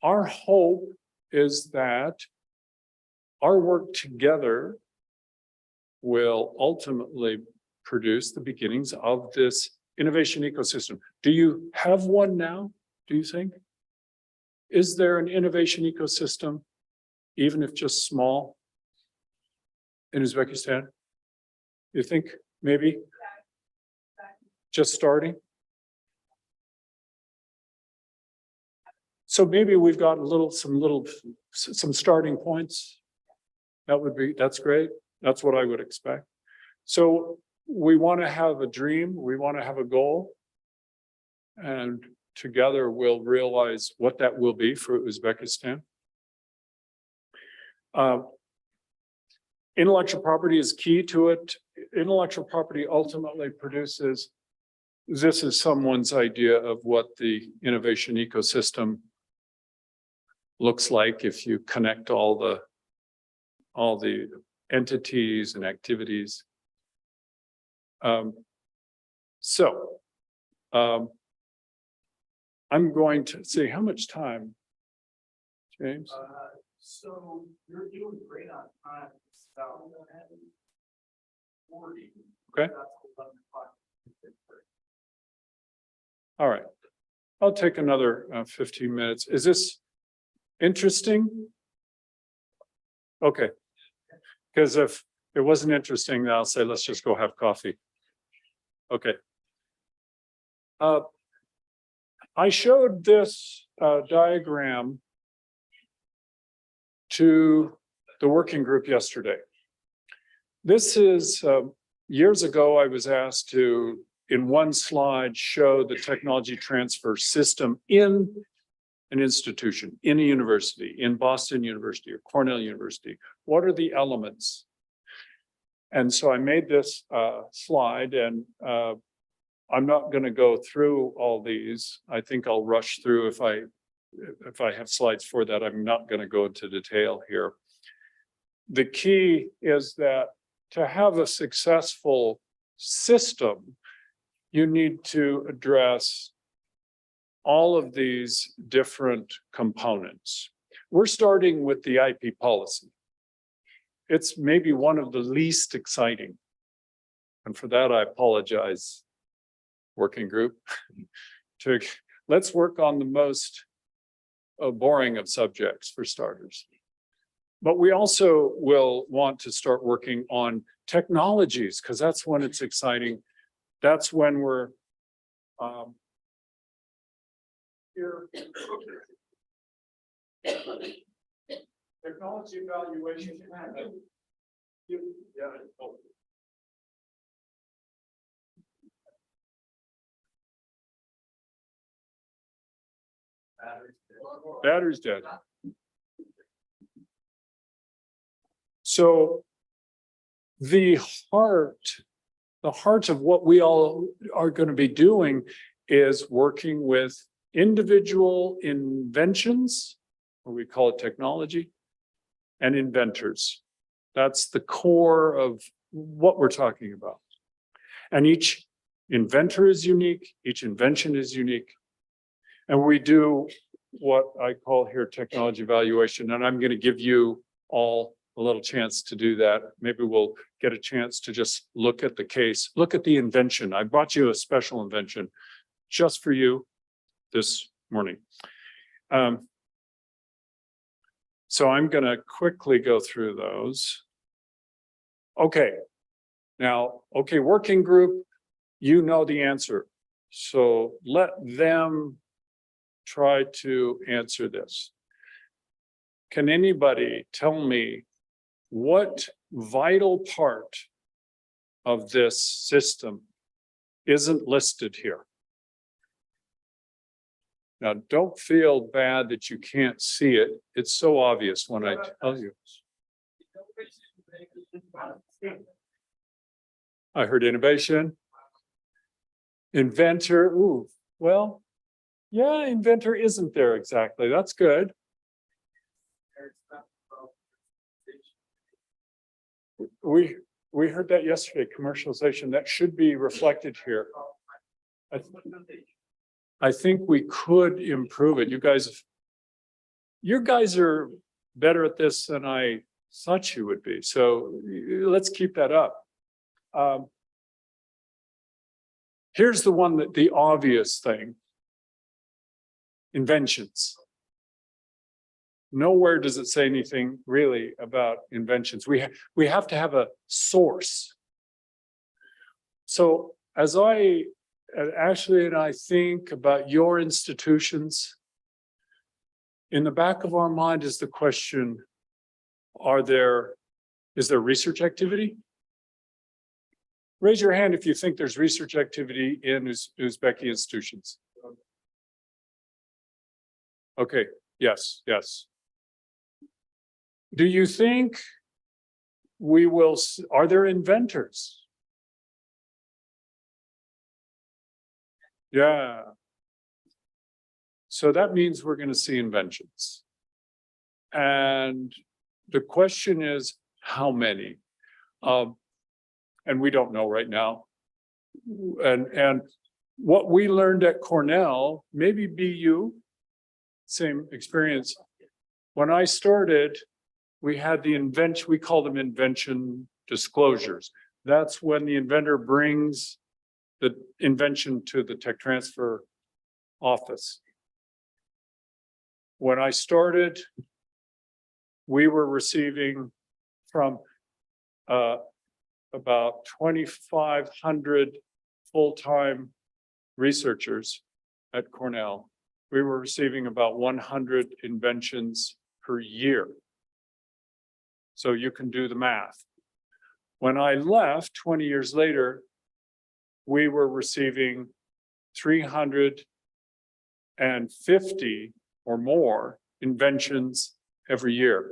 our hope is that our work together will ultimately produce the beginnings of this innovation ecosystem. Do you have one now, do you think? Is there an innovation ecosystem, even if just small, in Uzbekistan? You think maybe just starting? So maybe we've got some starting points. That's great. That's what I would expect. So we want to have a dream. We want to have a goal. And together we'll realize what that will be for Uzbekistan. Intellectual property is key to it. Intellectual property ultimately produces, this is someone's idea of what the innovation ecosystem looks like if you connect all the entities and activities. I'm going to see how much time, James?
So you're doing great on time. So 40.
Okay. All right. I'll take another 15 minutes. Is this interesting? Okay. Because if it wasn't interesting, then I'll say, let's just go have coffee. Okay. I showed this diagram to the working group yesterday. This is, years ago, I was asked to, in one slide, show the technology transfer system in an institution, in a university, in Boston University or Cornell University. What are the elements? And so I made this slide, and I'm not going to go through all these. I think I'll rush through if I have slides for that. I'm not going to go into detail here. The key is that to have a successful system, you need to address all of these different components. We're starting with the IP policy. It's maybe one of the least exciting. And for that, I apologize, working group. Let's work on the most boring of subjects for starters. But we also will want to start working on technologies, because that's when it's exciting. That's when we're here. Technology evaluation. Battery's dead. So the heart of what we all are going to be doing is working with individual inventions, or we call it technology, and inventors. That's the core of what we're talking about. And each inventor is unique, each invention is unique. And we do what I call here technology evaluation, and I'm going to give you all a little chance to do that. Maybe we'll get a chance to just look at the case, look at the invention. I brought you a special invention just for you this morning. So I'm going to quickly go through those. Okay. Now, okay, working group, you know the answer. So let them try to answer this. Can anybody tell me what vital part of this system isn't listed here? Now, don't feel bad that you can't see it. It's so obvious when I tell you. I heard innovation. Inventor, ooh, well, yeah, inventor isn't there exactly. That's good. We heard that yesterday, commercialization, that should be reflected here. I think we could improve it. You guys are better at this than I thought you would be. So let's keep that up. Here's the one that the obvious thing. Inventions. Nowhere does it say anything really about inventions. We have to have a source. So as Ashley and I think about your institutions, in the back of our mind is the question, is there research activity? Raise your hand if you think there's research activity in Uzbeki institutions. Okay, yes. Do you think are there inventors? Yeah. So that means we're going to see inventions. And the question is, how many? And we don't know right now. And what we learned at Cornell, maybe BU, same experience. When I started, we had we call them invention disclosures. That's when the inventor brings the invention to the tech transfer office. When I started, we were receiving from about 2,500 full-time researchers at Cornell. We were receiving about 100 inventions per year. So you can do the math. When I left 20 years later, we were receiving 350 or more inventions every year.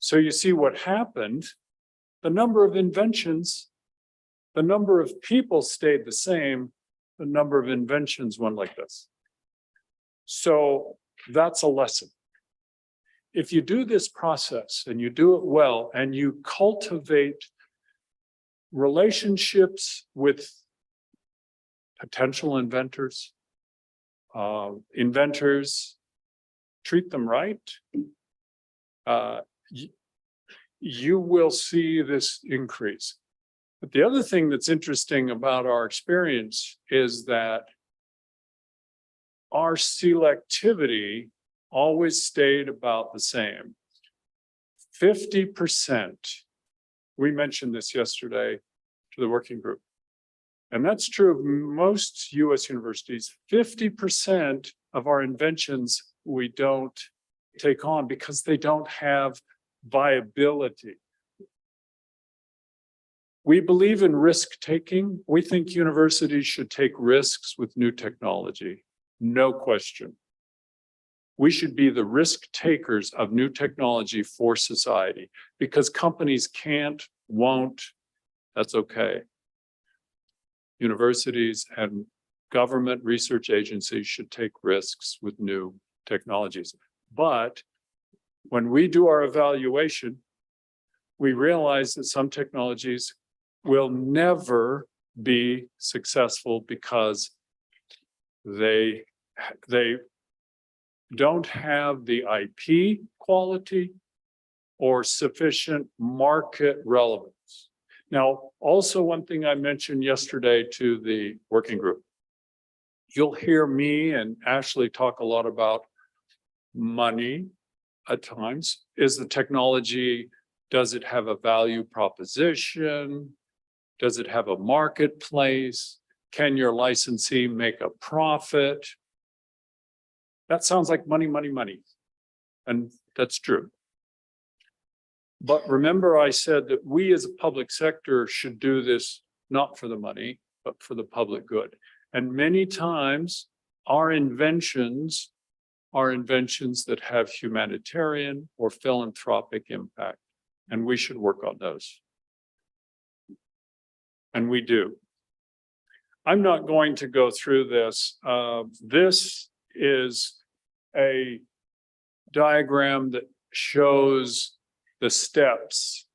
So you see what happened. The number of inventions, the number of people stayed the same, the number of inventions went like this. So that's a lesson. If you do this process and you do it well and you cultivate relationships with potential inventors, treat them right, you will see this increase. But the other thing that's interesting about our experience is that our selectivity always stayed about the same. 50%, we mentioned this yesterday to the working group, and that's true of most US universities. 50% of our inventions we don't take on because they don't have viability. We believe in risk taking. We think universities should take risks with new technology, no question. We should be the risk takers of new technology for society, because companies can't, won't, that's okay. Universities and government research agencies should take risks with new technologies. But when we do our evaluation, we realize that some technologies will never be successful because they don't have the IP quality or sufficient market relevance. Now, also one thing I mentioned yesterday to the working group, you'll hear me and Ashley talk a lot about money at times. Is the technology, does it have a value proposition? Does it have a marketplace? Can your licensee make a profit? That sounds like money, money, money. And that's true. But remember, I said that we as a public sector should do this not for the money, but for the public good. And many times our inventions are inventions that have humanitarian or philanthropic impact, and we should work on those. And we do. I'm not going to go through this. This is a diagram that shows the steps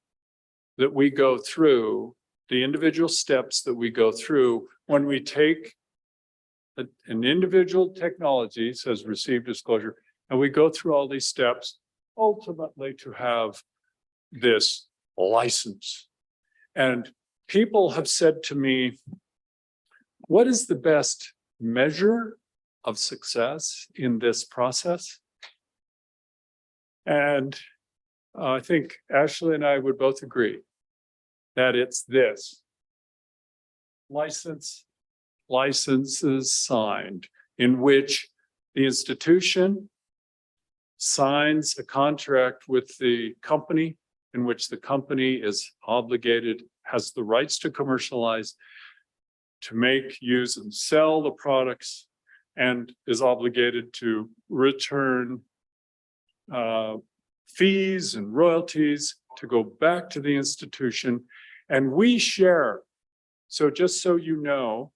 that we go through, the individual steps that we go through when we take an individual technology, says receive disclosure, and we go through all these steps, ultimately to have this license. And people have said to me, what is the best measure of success in this process? And I think Ashley and I would both agree that it's this. Licenses signed, in which the institution signs a contract with the company, in which the company is obligated, has the rights to commercialize, to make, use, and sell the products, and is obligated to return fees and royalties to go back to the institution, and we share. So just so you know,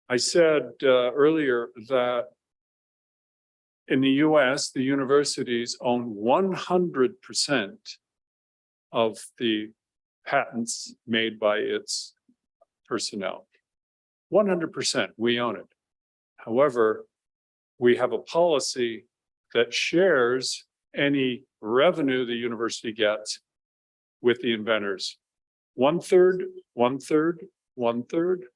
I said earlier that in the US, the universities own 100% of the patents made by its personnel. 100%, we own it. However, we have a policy that shares any revenue the university gets with the inventors. 1/3, 1/3, 1/3.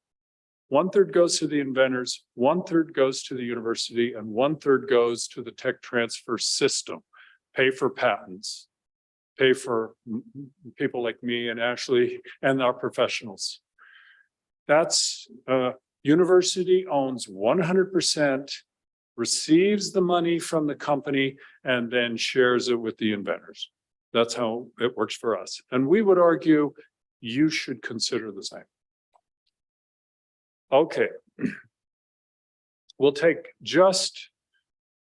1/3 goes to the inventors, 1/3 goes to the university, and 1/3 goes to the tech transfer system. Pay for patents, pay for people like me and Ashley and our professionals. That's university owns 100%, receives the money from the company, and then shares it with the inventors. That's how it works for us. And we would argue you should consider the same. Okay. We'll take just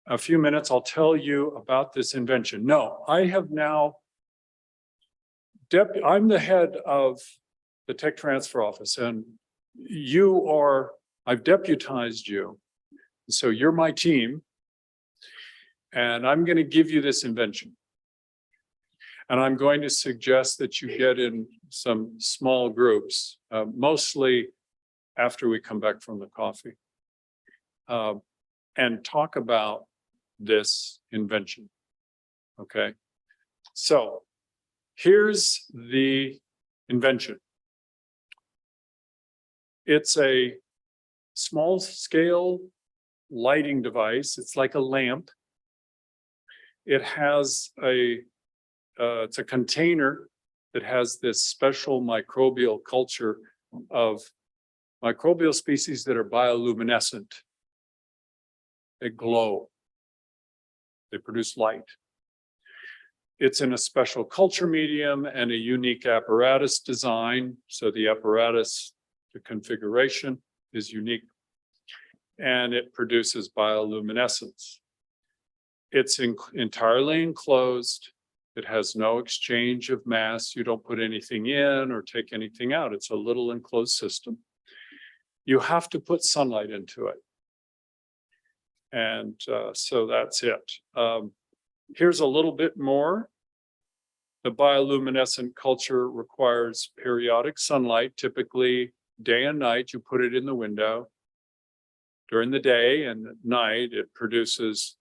a few minutes. I'll tell you about this invention. No, I have now, I'm the head of the Tech Transfer Office, and I've deputized you. So you're my team, and I'm going to give you this invention. And I'm going to suggest that you get in some small groups, mostly after we come back from the coffee, and talk about this invention. Okay, so here's the invention. It's a small scale lighting device. It's like a lamp. It has it's a container that has this special microbial culture of microbial species that are bioluminescent. They glow. They produce light. It's in a special culture medium and a unique apparatus design. So the apparatus, the configuration is unique, and it produces bioluminescence. It's entirely enclosed. It has no exchange of mass. You don't put anything in or take anything out. It's a little enclosed system. You have to put sunlight into it. And so that's it. Here's a little bit more. The bioluminescent culture requires periodic sunlight, typically day and night. You put it in the window. During the day and at night, it produces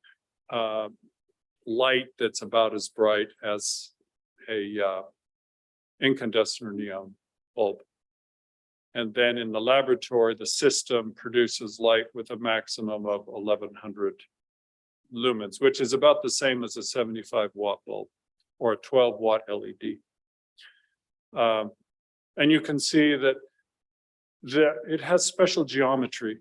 light that's about as bright as a incandescent or neon bulb. And then in the laboratory, the system produces light with a maximum of 1100 lumens, which is about the same as a 75-watt bulb or a 12-watt LED. And you can see that it has special geometry.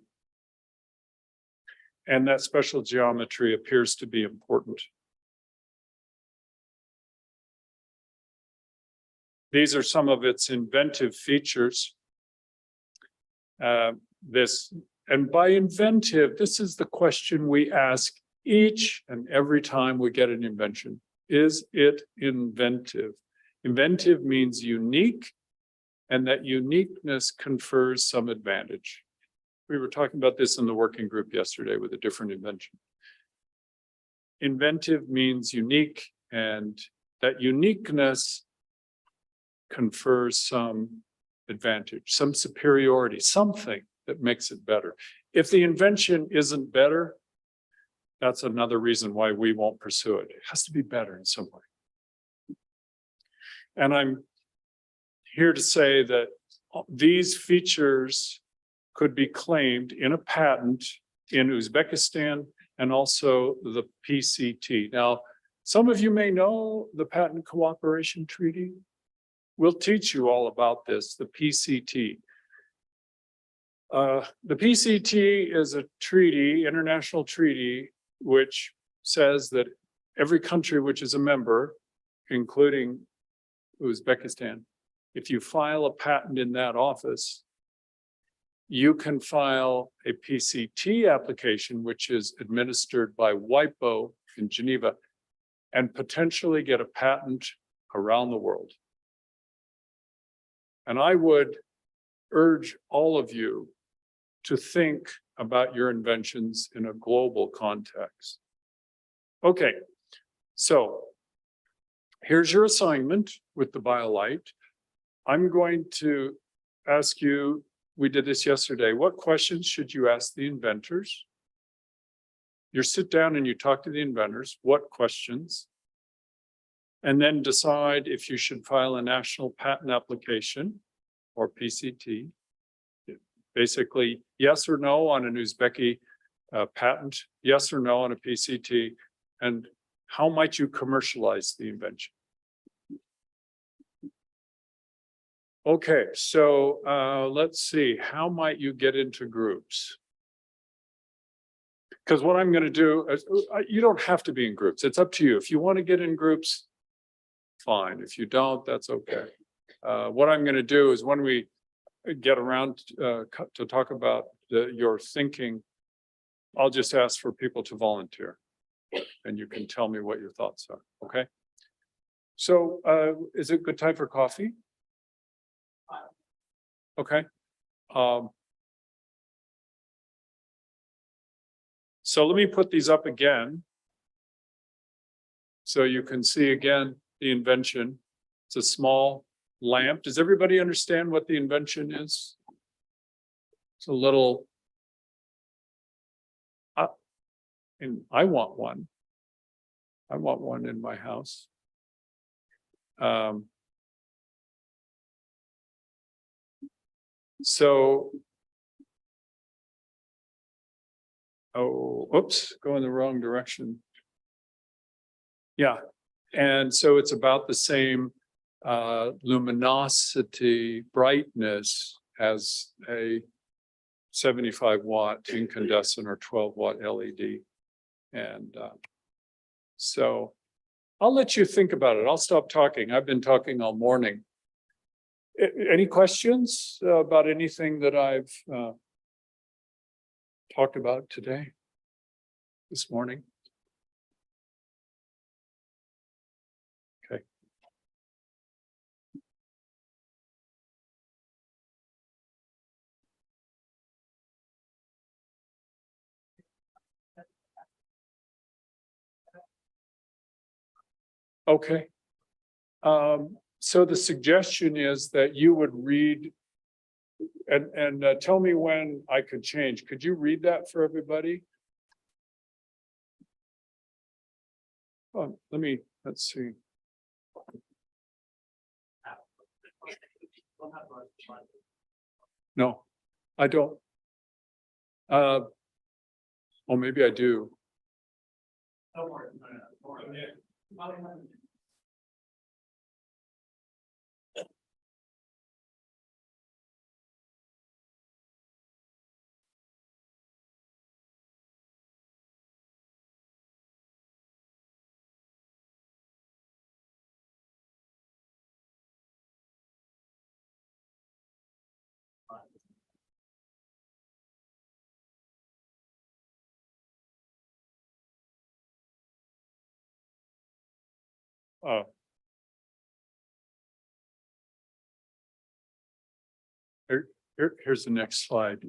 And that special geometry appears to be important. These are some of its inventive features. And by inventive, this is the question we ask each and every time we get an invention. Is it inventive? Inventive means unique, and that uniqueness confers some advantage. We were talking about this in the working group yesterday with a different invention. Inventive means unique, and that uniqueness confers some advantage, some superiority, something that makes it better. If the invention isn't better, that's another reason why we won't pursue it. It has to be better in some way. And I'm here to say that these features could be claimed in a patent in Uzbekistan and also the PCT. Now, some of you may know the Patent Cooperation Treaty. We'll teach you all about this, the PCT. The PCT is a treaty, international treaty, which says that every country which is a member, including Uzbekistan, if you file a patent in that office, you can file a PCT application, which is administered by WIPO in Geneva, and potentially get a patent around the world. And I would urge all of you to think about your inventions in a global context. Okay, so here's your assignment with the BioLite. I'm going to ask you, we did this yesterday, what questions should you ask the inventors? You sit down and you talk to the inventors, what questions? And then decide if you should file a national patent application or PCT. Basically, yes or no on an Uzbeki patent, yes or no on a PCT, and how might you commercialize the invention? Okay, so let's see, how might you get into groups? Because what I'm going to do, you don't have to be in groups. It's up to you. If you want to get in groups, fine. If you don't, that's okay. What I'm going to do is when we get around to talk about your thinking, I'll just ask for people to volunteer and you can tell me what your thoughts are, okay? So is it a good time for coffee? Okay. So let me put these up again so you can see again the invention. It's a small lamp. Does everybody understand what the invention is? It's a little, and I want one. I want one in my house. Oh, oops, going the wrong direction. Yeah, and so it's about the same luminosity, brightness as a 75-watt incandescent or 12-watt LED. And so I'll let you think about it. I'll stop talking. I've been talking all morning. Any questions about anything that I've talked about today, this morning? Okay. Okay. So the suggestion is that you would read and tell me when I could change. Could you read that for everybody? Oh, let's see. No, I don't. Oh, maybe I do. Oh. Here's the next slide.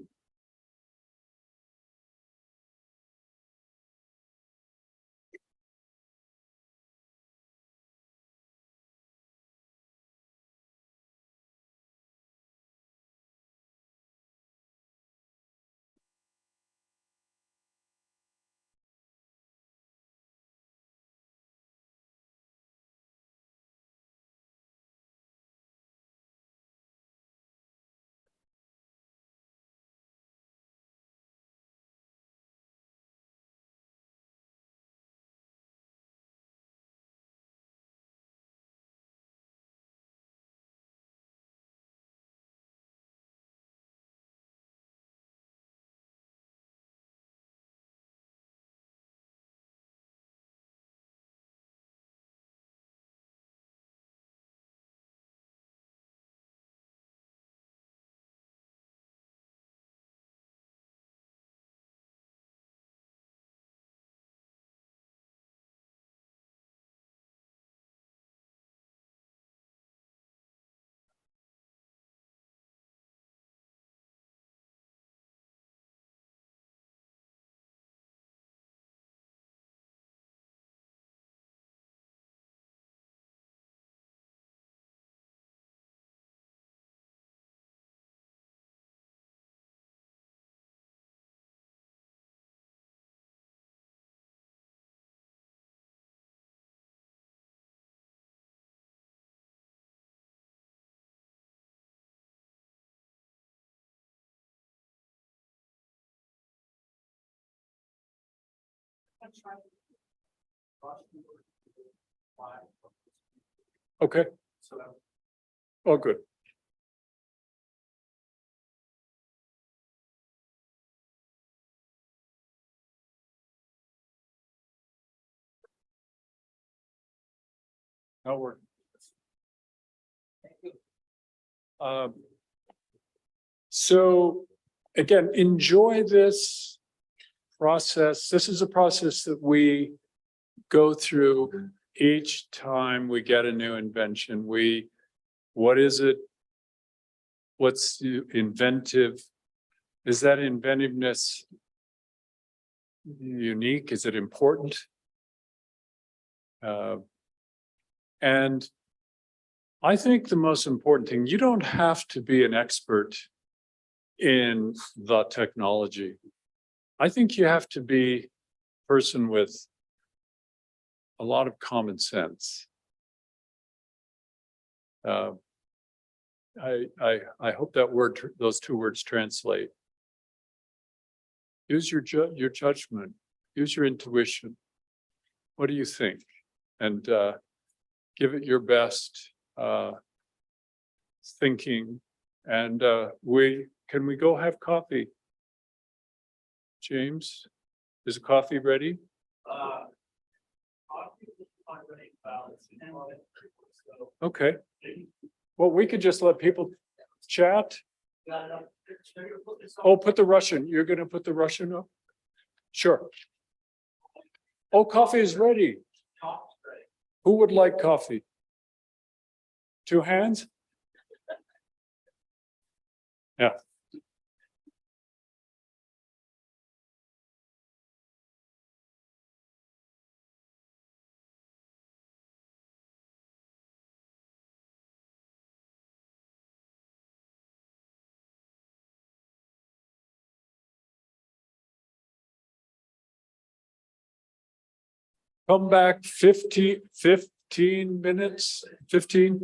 Okay. Oh, good. That'll work. So again, enjoy this process. This is a process that we go through each time we get a new invention. What is it? What's the inventive? Is that inventiveness unique? Is it important? And I think the most important thing, you don't have to be an expert in the technology. I think you have to be a person with a lot of common sense. I hope that those two words translate. Use your judgment, use your intuition. What do you think? And give it your best thinking. And can we go have coffee? James, is coffee ready? Okay. Well, we could just let people chat. Oh, put the Russian. You're going to put the Russian up? Sure. Oh, coffee is ready. Who would like coffee? 2 hands? Yeah. come back 15 minutes, 15